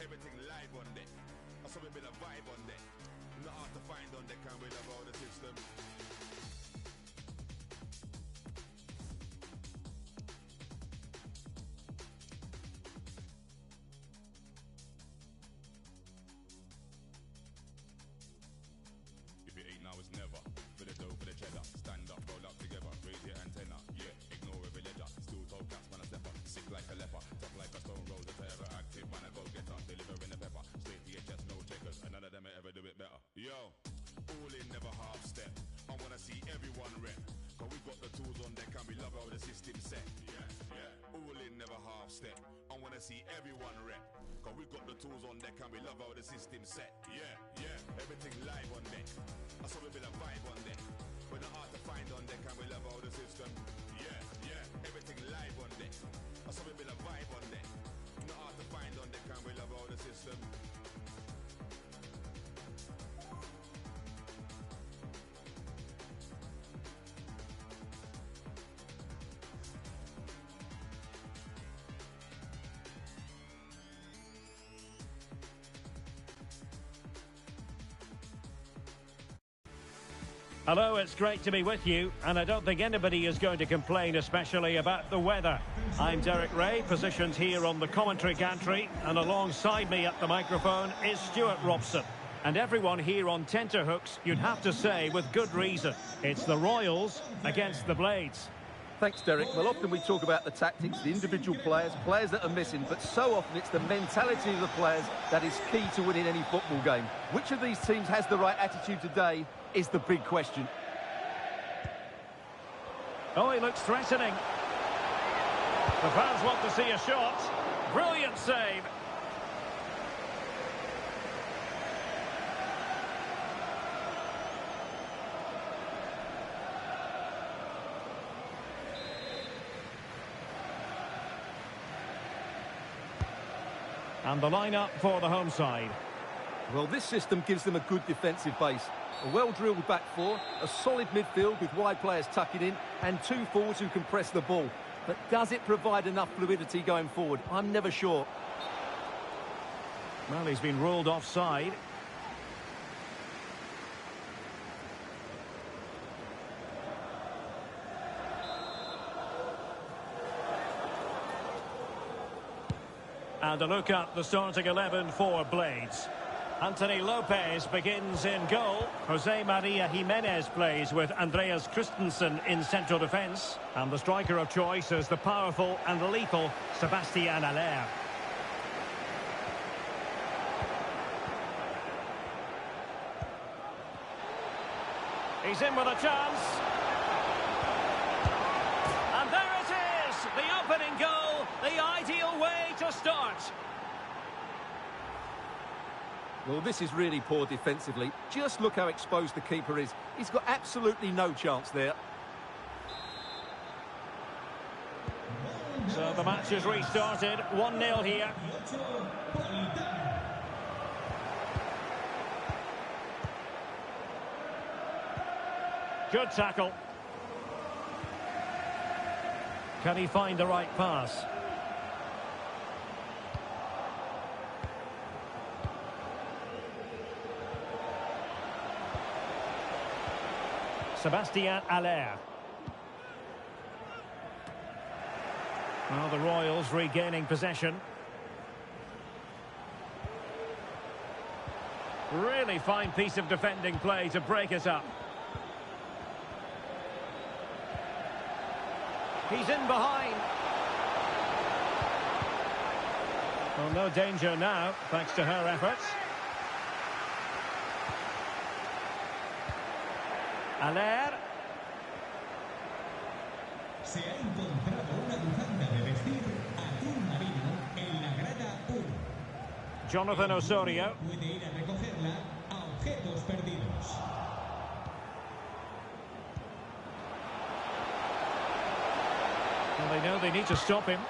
Everything live on deck. I saw we build a vibe on deck. Not hard to find on deck and we love how the system. If it ain't now, it's never. For the dough, for the cheddar. Stand up, roll up together, raise your antenna. Yeah, ignore every ledger. Still talk caps, man, a stepper. Sick like a leper. Tough like a stone road, a terror. Active, man, I go get up. Delivering the pepper. Straight to your chest, no checkers. And none of them ever do it better. Yo, all in, never half step. I wanna see everyone rep. Cause we got the tools on deck and we love how the system set. Yeah, yeah. All in, never half step. I wanna see everyone rep. Cause we got the tools on deck and we love how the system set. Yeah, yeah. Everything live on deck. I saw we build a vibe on deck. We're not hard to find on deck and we love how the system. Yeah, yeah. Everything live on deck. I saw we build a vibe on deck. Not hard to find on deck and we love how the system. Hello, it's great to be with you, and I don't think anybody is going to complain, especially about the weather. I'm Derek Ray, positioned here on the commentary gantry, and alongside me at the microphone is Stuart Robson. And everyone here on tenterhooks, you'd have to say with good reason. It's the Royals against the Blades. Thanks, Derek. Well, often we talk about the tactics, the individual players that are missing, but so often it's the mentality of the players that is key to winning any football game. Which of these teams has the right attitude today is the big question. Oh, he looks threatening. The fans want to see a shot. Brilliant save. And the lineup for the home side. Well, this system gives them a good defensive base. A well-drilled back four, a solid midfield with wide players tucking in, and two forwards who can press the ball. But does it provide enough fluidity going forward? I'm never sure. Well, he's been ruled offside. And a look at the starting 11 for Blades. Anthony Lopez begins in goal. Jose Maria Jimenez plays with Andreas Christensen in central defence. And the striker of choice is the powerful and lethal Sebastian Haller. He's in with a chance. And there it is! The opening goal, the ideal way to start. Well, this is really poor defensively. Just look how exposed the keeper is. He's got absolutely no chance there. So the match is restarted. 1-0 here. Good tackle. Can he find the right pass? Sebastian Haller. Well, the Royals regaining possession. Really fine piece of defending play to break it up. He's in behind. Well, no danger now, thanks to her efforts. Haller. Se ha encontrado una bufanda de vestir azul marino en la grada 1. Jonathan Osorio. Puede ir a recogerla a objetos perdidos. Well, they know they need to stop him.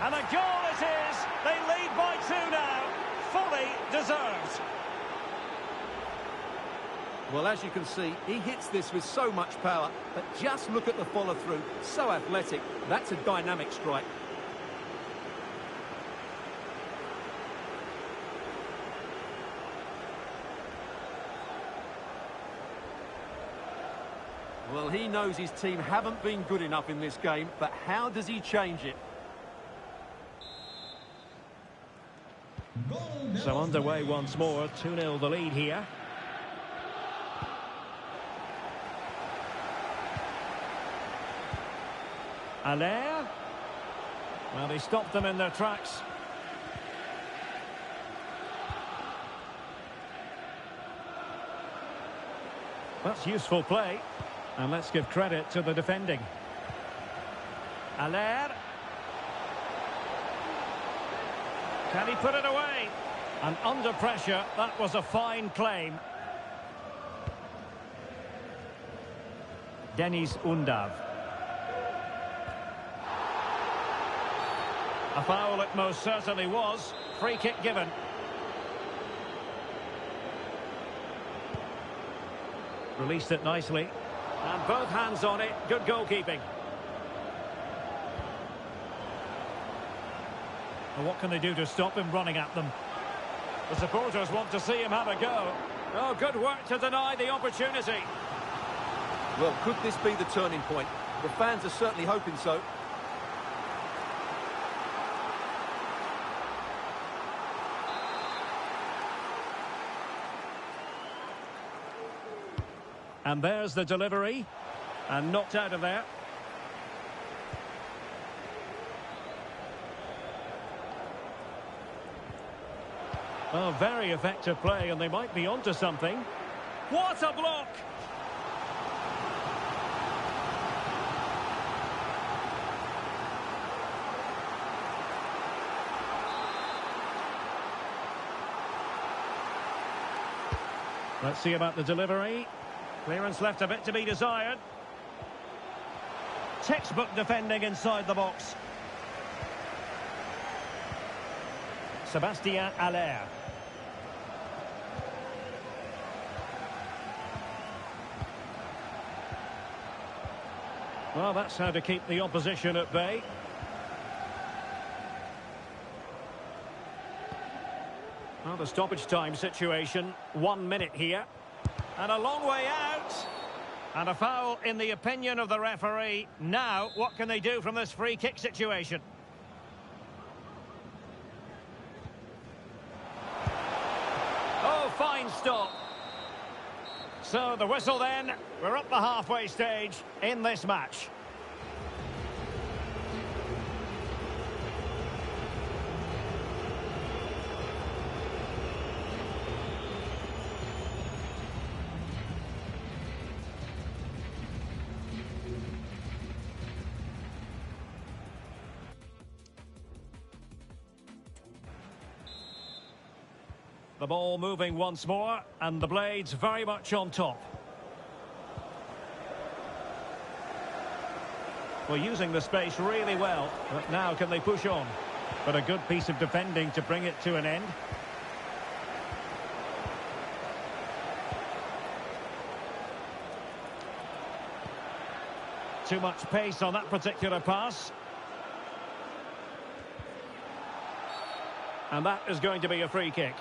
And a goal it is! They lead by 2 now. Fully deserved. Well, as you can see, he hits this with so much power, but just look at the follow-through. So athletic. That's a dynamic strike. Well, he knows his team haven't been good enough in this game, but how does he change it? So underway once more. 2-0 the lead here. Haller. Well, he stopped them in their tracks. That's useful play. And let's give credit to the defending. Haller. Can he put it away? And under pressure, that was a fine claim. Denis Undav. A foul it most certainly was. Free kick given. Released it nicely. And both hands on it. Good goalkeeping. Well, what can they do to stop him running at them? The supporters want to see him have a go. Oh, good work to deny the opportunity. Well, could this be the turning point? The fans are certainly hoping so. And there's the delivery. And knocked out of there. Oh, very effective play, and they might be onto something. What a block! Let's see about the delivery. Clearance left a bit to be desired. Textbook defending inside the box. Sébastien Haller. Well, that's how to keep the opposition at bay. Well, the stoppage time situation, 1 minute here. And a long way out. And a foul in the opinion of the referee. Now, what can they do from this free kick situation? Oh, fine stop. So the whistle then. We're up the halfway stage in this match. The ball moving once more, and the Blades very much on top. Well, using the space really well, but now can they push on? But a good piece of defending to bring it to an end. Too much pace on that particular pass. And that is going to be a free kick.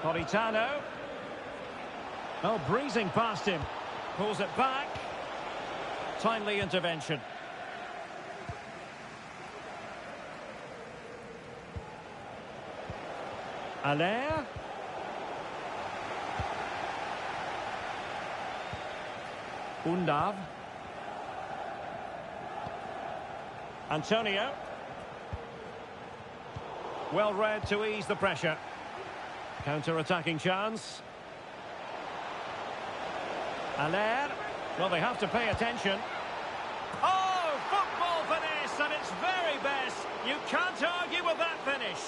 Politano. Oh, breezing past him. Pulls it back. Timely intervention. Haller. Undav. Antonio. Well read to ease the pressure. Counter-attacking chance. Haller. Well, they have to pay attention. Oh, football finesse at its very best. You can't argue with that finish.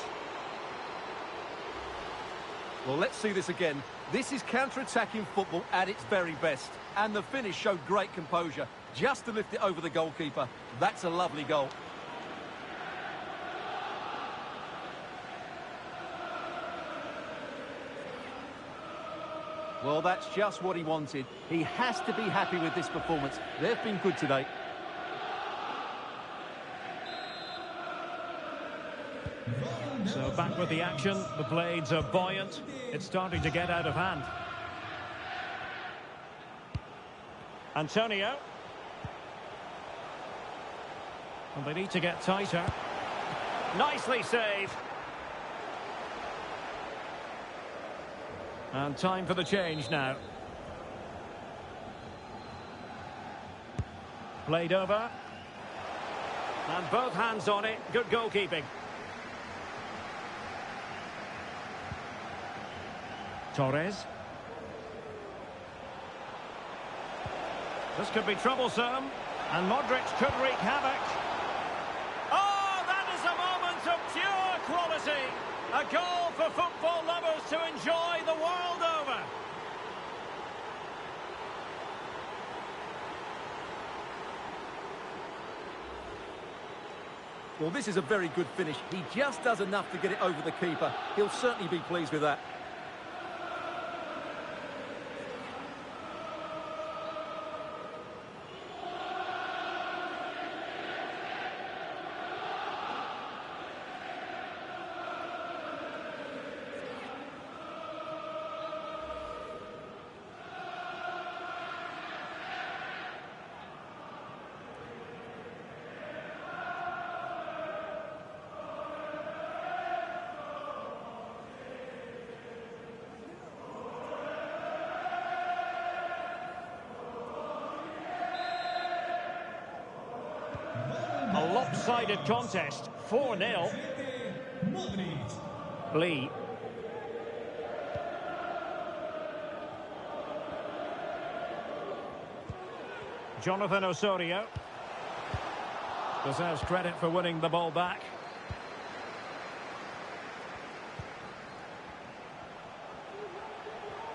Well, let's see this again. This is counter-attacking football at its very best. And the finish showed great composure. Just to lift it over the goalkeeper. That's a lovely goal. Well, that's just what he wanted. He has to be happy with this performance. They've been good today. So back with the action. The Blades are buoyant. It's starting to get out of hand. Antonio. And they need to get tighter. Nicely saved. And time for the change now. Played over. And both hands on it. Good goalkeeping. Torres. This could be troublesome. And Modric could wreak havoc. Oh, that is a moment of pure quality. A goal for football lovers to enjoy the world over. Well, this is a very good finish. He just does enough to get it over the keeper. He'll certainly be pleased with that. A lopsided contest, 4-0. Lee. Jonathan Osorio. Deserves credit for winning the ball back.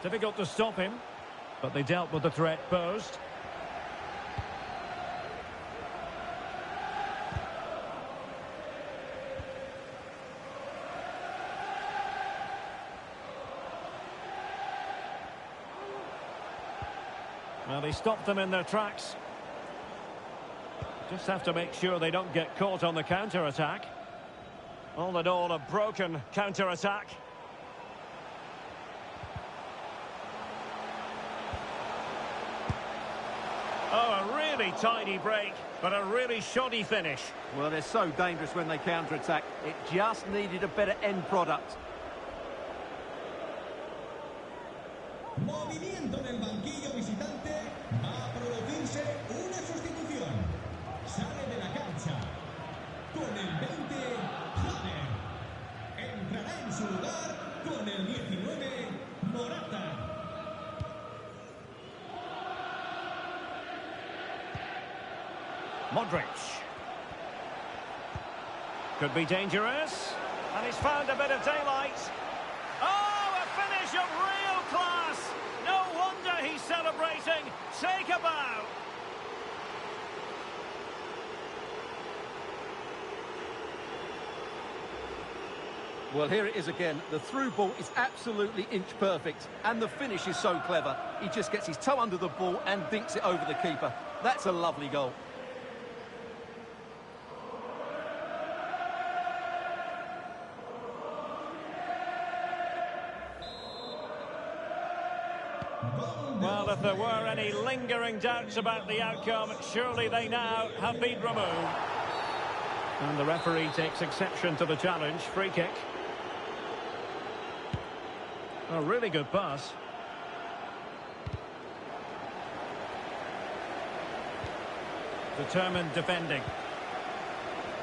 Difficult to stop him, but they dealt with the threat posed. Well, they stopped them in their tracks. Just have to make sure they don't get caught on the counter-attack. All in all, a broken counter-attack. Oh, a really tidy break, but a really shoddy finish. Well, they're so dangerous when they counter-attack. It just needed a better end product. Movimiento en el banquillo visitante. Va a producirse una sustitución. Sale de la cancha con el 20, Haller. Entrará en su lugar con el 19, Morata. Modric. Could be dangerous. And he's found a bit of daylight. Oh, a finish of real class. No wonder he's celebrating. Take a bow. Well, here it is again. The through ball is absolutely inch perfect, and the finish is so clever. He just gets his toe under the ball and dinks it over the keeper. That's a lovely goal. Well, if there were any lingering doubts about the outcome, surely they now have been removed. And the referee takes exception to the challenge. Free kick. A really good pass. Determined defending.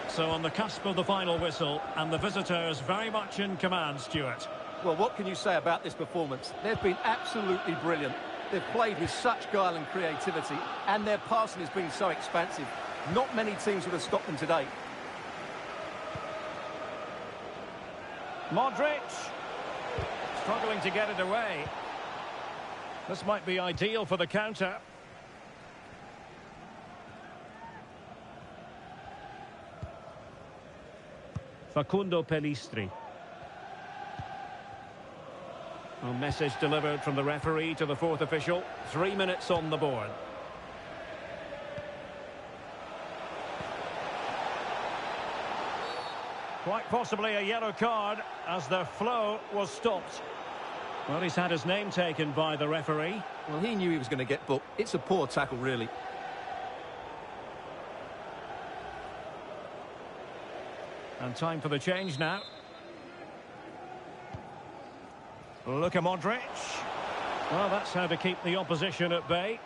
So on the cusp of the final whistle, and the visitors very much in command, Stuart. Well, what can you say about this performance? They've been absolutely brilliant. They've played with such guile and creativity, and their passing has been so expansive. Not many teams would have stopped them today. Modric. Struggling to get it away. This might be ideal for the counter. Facundo Pellistri. A message delivered from the referee to the fourth official. 3 minutes on the board. Quite possibly a yellow card as their flow was stopped. Well, he's had his name taken by the referee. Well, he knew he was going to get booked. It's a poor tackle, really. And time for the change now. Luka Modric. Well, that's how to keep the opposition at bay.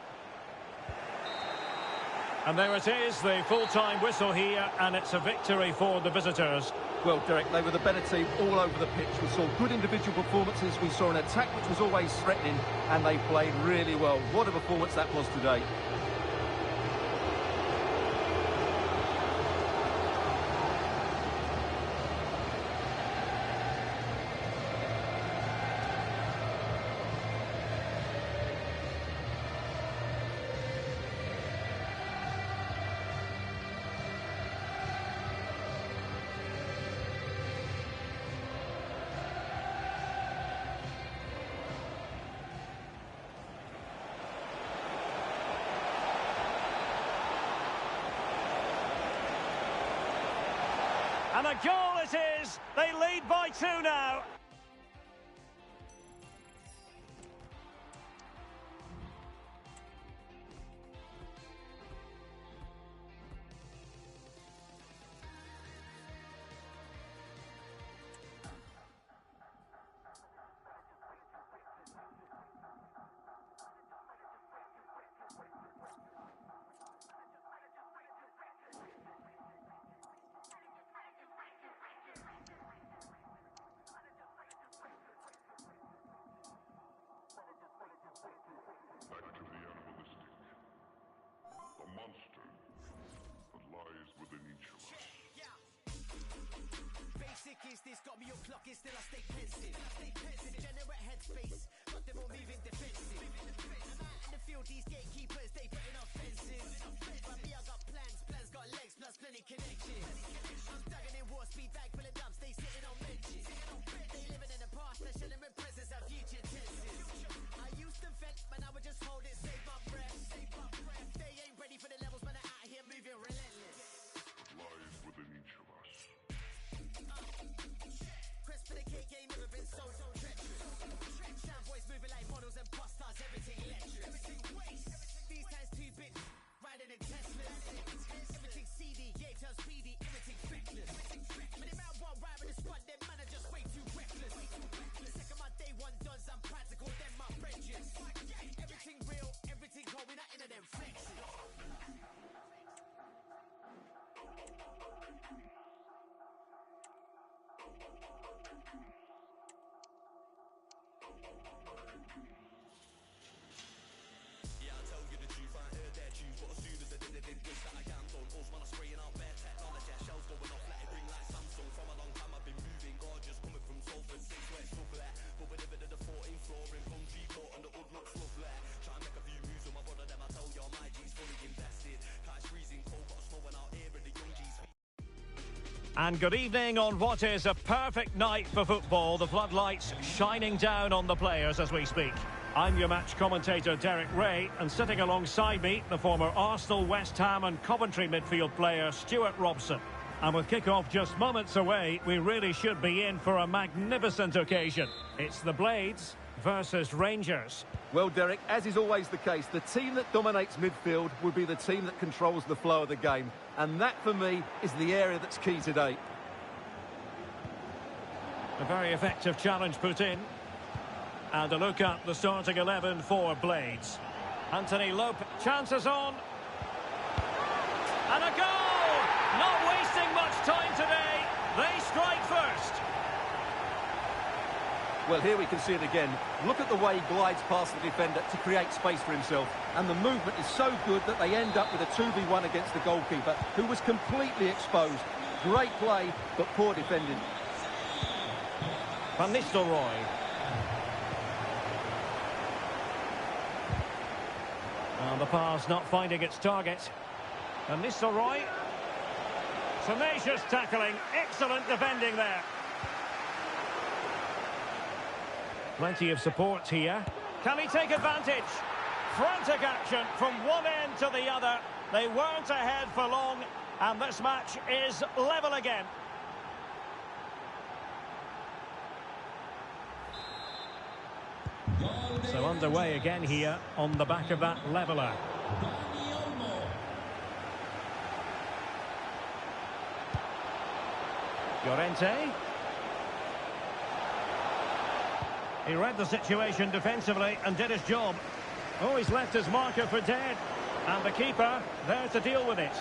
And there it is, the full-time whistle here, and it's a victory for the visitors. Well, Derek, they were the better team all over the pitch. We saw good individual performances. We saw an attack which was always threatening, and they played really well. What a performance that was today. And a goal it is! They lead by 2 now. Back to the animalistic. The monster that lies within each of us. Basic is this, got me on clock, still I stay pensive. Degenerate headspace, spot them all moving defensive. I'm out in the field, these gatekeepers, they putting up fences. But me, I got plans got legs, plus plenty connections. I'm dugging in war speed, bag full of dubs, they sitting on benches. They living in the past, they're chilling with presents and future tenses. I used to vet, but now I just hold it, save my breath. They ain't ready for the levels, man, they're out here moving relentless. Lies within each of us. Quest for the cake ain't never been so treacherous. Sham boys moving like models and pop stars, everything electric. These times 2-bit, riding in Teslas. Everything CD, yeah, turns speedy, everything feckless. But the man won't ride with the squad, them man are just way too reckless. Second my day one dons, I'm practical, then my bridges. Everything real, everything cold, we're not into them flexes. Yeah, I tell you the truth, I heard their tunes, but as soon as I did it, wish that I am done. Us man are spraying out bare technology, shells going off, let it ring like Samsung. From a long time I've been moving, gorgeous, coming from Salford, 6 where it's lovely. But we live in the 14th floor in Plumtree Court and the hood looks lovely. Try and make a few moves with my brother, them I tell you, my G's fully invested. Kite's freezing cold, got a snowing out here in the young G's. And good evening on what is a perfect night for football. The floodlights shining down on the players as we speak. I'm your match commentator Derek Ray, and sitting alongside me, the former Arsenal, West Ham and Coventry midfield player Stuart Robson. And with kick-off just moments away, we really should be in for a magnificent occasion. It's the Blades versus Rangers. Well, Derek, as is always the case, the team that dominates midfield will be the team that controls the flow of the game. And that, for me, is the area that's key today. A very effective challenge put in. And a look at the starting 11 for Blades. Anthony Lopez, chances on. And a goal! Not wasting much time today. They strike first. Well, here we can see it again. Look at the way he glides past the defender to create space for himself. And the movement is so good that they end up with a 2v1 against the goalkeeper, who was completely exposed. Great play, but poor defending. Van Nistelrooy. And the pass not finding its target. Van Nistelrooy. Tenacious tackling. Excellent defending there. Plenty of support here. Can he take advantage? Frantic action from one end to the other. They weren't ahead for long, and this match is level again. So underway again here on the back of that leveller. Llorente. He read the situation defensively and did his job. Oh, he's left his marker for dead. And the keeper there to deal with it.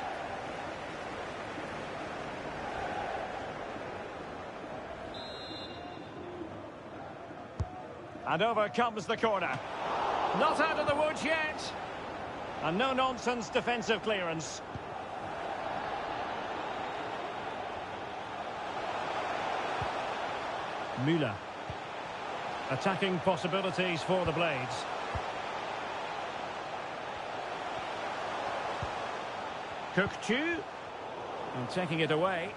And over comes the corner. Not out of the woods yet. And no-nonsense defensive clearance. Müller. Attacking possibilities for the Blades. Cook-Chu. And taking it away.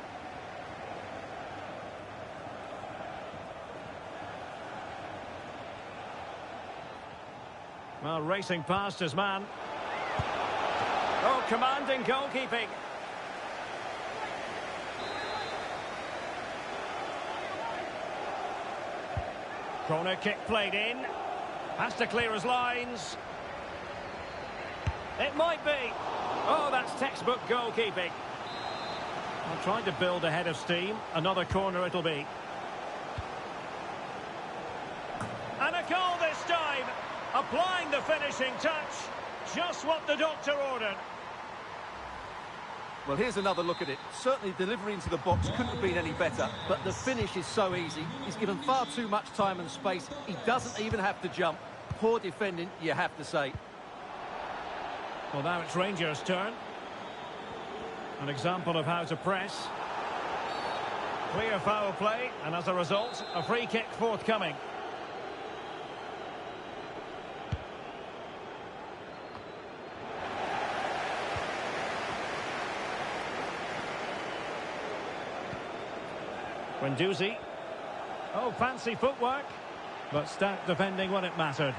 Well, racing past his man. Oh, commanding goalkeeping. Corner kick played in. Has to clear his lines. It might be. Oh, that's textbook goalkeeping. I'm trying to build a head of steam. Another corner it'll be. And a goal this time. Applying the finishing touch. Just what the doctor ordered. Well, here's another look at it. Certainly delivery into the box couldn't have been any better, but the finish is so easy. He's given far too much time and space. He doesn't even have to jump. Poor defending, you have to say. Well, now it's Rangers' turn. An example of how to press. Clear foul play, and as a result, a free kick forthcoming. Guendouzi. Oh, fancy footwork, but stacked defending when it mattered.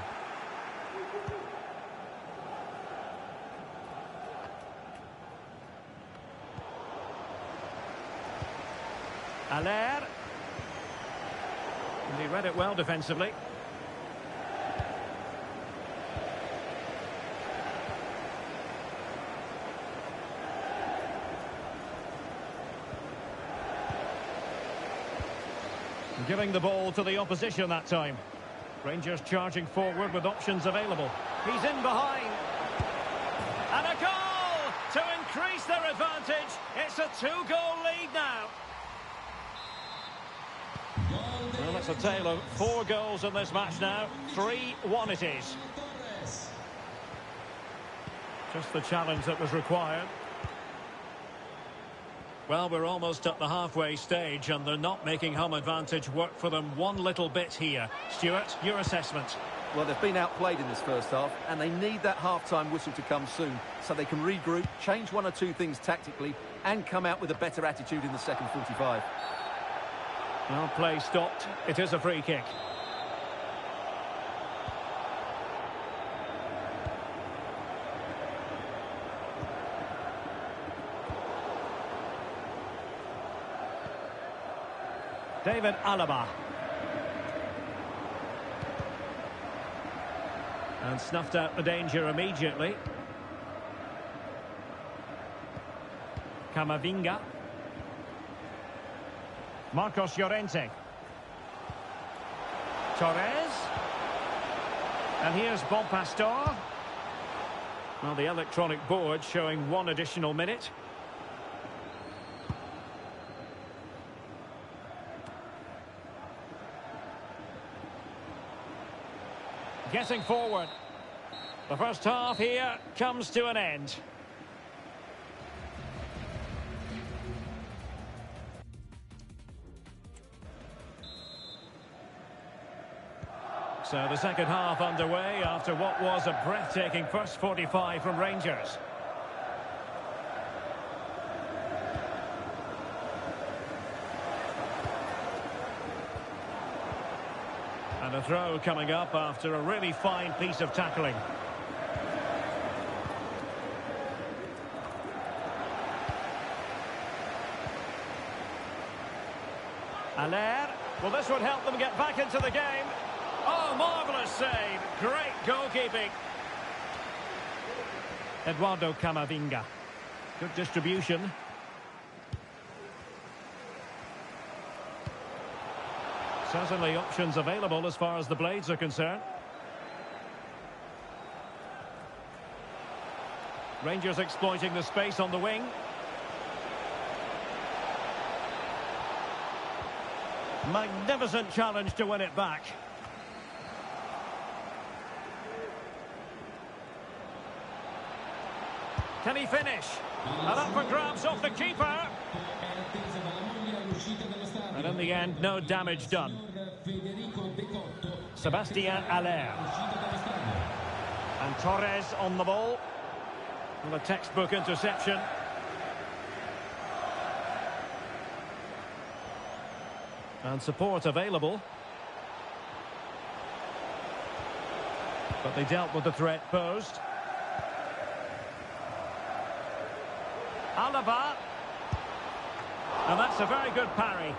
Aller. And he read it well defensively. Giving the ball to the opposition that time. Rangers charging forward with options available. He's in behind. And a goal to increase their advantage. It's a 2-goal lead now. Well, that's a tale of 4 goals in this match now. 3-1 it is. Just the challenge that was required. Well, we're almost at the halfway stage and they're not making home advantage work for them one little bit here. Stuart, your assessment? Well, they've been outplayed in this first half and they need that half-time whistle to come soon so they can regroup, change 1 or 2 things tactically and come out with a better attitude in the second 45. Well, play stopped. It is a free kick. David Alaba. And snuffed out the danger immediately. Camavinga. Marcos Llorente. Torres. And here's Bob Pastor. Well, the electronic board showing 1 additional minute. Getting forward. The first half here comes to an end. So the second half underway after what was a breathtaking first 45 from Rangers. And a throw coming up after a really fine piece of tackling. Aller. Well, this would help them get back into the game. Oh, marvellous save. Great goalkeeping. Eduardo Camavinga. Good distribution. Certainly options available as far as the blades are concerned. Rangers exploiting the space on the wing. Magnificent challenge to win it back. Can he finish? And up for grabs off the keeper. And in the end, no damage done. Sebastian Aller. And Torres on the ball. Well, a textbook interception. And support available. But they dealt with the threat posed. Alaba. And that's a very good parry.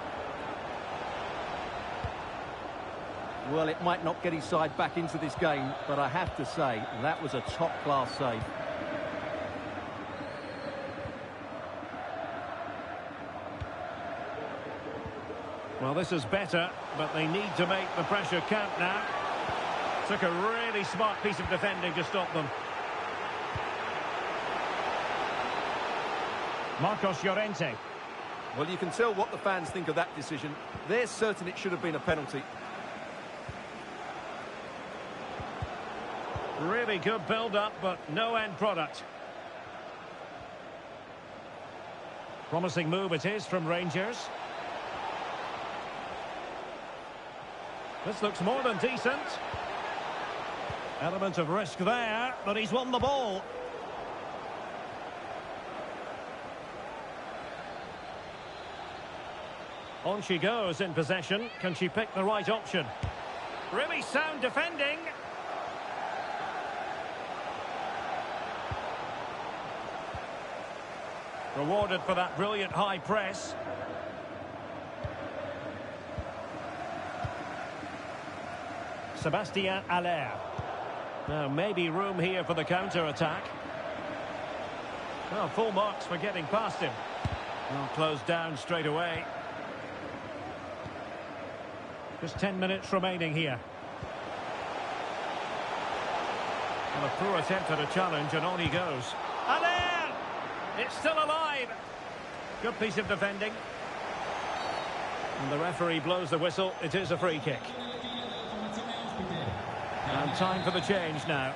Well, it might not get his side back into this game, but I have to say, that was a top-class save. Well, this is better, but they need to make the pressure count now. Took a really smart piece of defending to stop them. Marcos Llorente. Well, you can tell what the fans think of that decision. They're certain it should have been a penalty. Really good build-up, but no end product. Promising move it is from Rangers. This looks more than decent. Element of risk there, but he's won the ball. On she goes in possession. Can she pick the right option? Really sound defending. Rewarded for that brilliant high press. Sébastien Haller. Now maybe room here for the counter-attack. Well, full marks for getting past him. Well, closed down straight away. Just 10 minutes remaining here. And a poor attempt at a challenge, and on he goes. Haller! It's still alive. Good piece of defending. And the referee blows the whistle. It is a free kick. And time for the change now.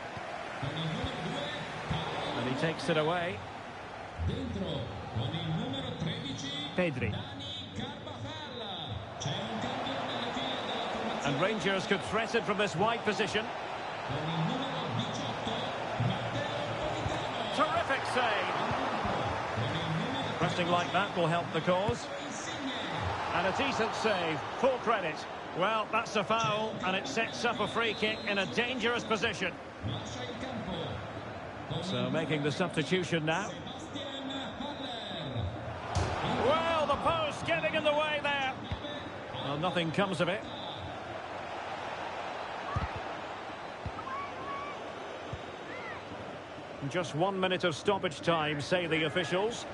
And he takes it away. Pedri. And Rangers could threaten from this wide position. Terrific save. Pressing like that will help the cause. And a decent save. Full credit. Well, that's a foul, and it sets up a free kick in a dangerous position. So making the substitution now. Well, the post getting in the way there. Well, nothing comes of it. Just 1 minute of stoppage time, say the officials.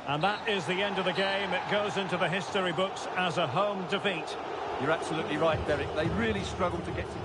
And that is the end of the game. It goes into the history books as a home defeat. You're absolutely right, Derek. They really struggled to get to...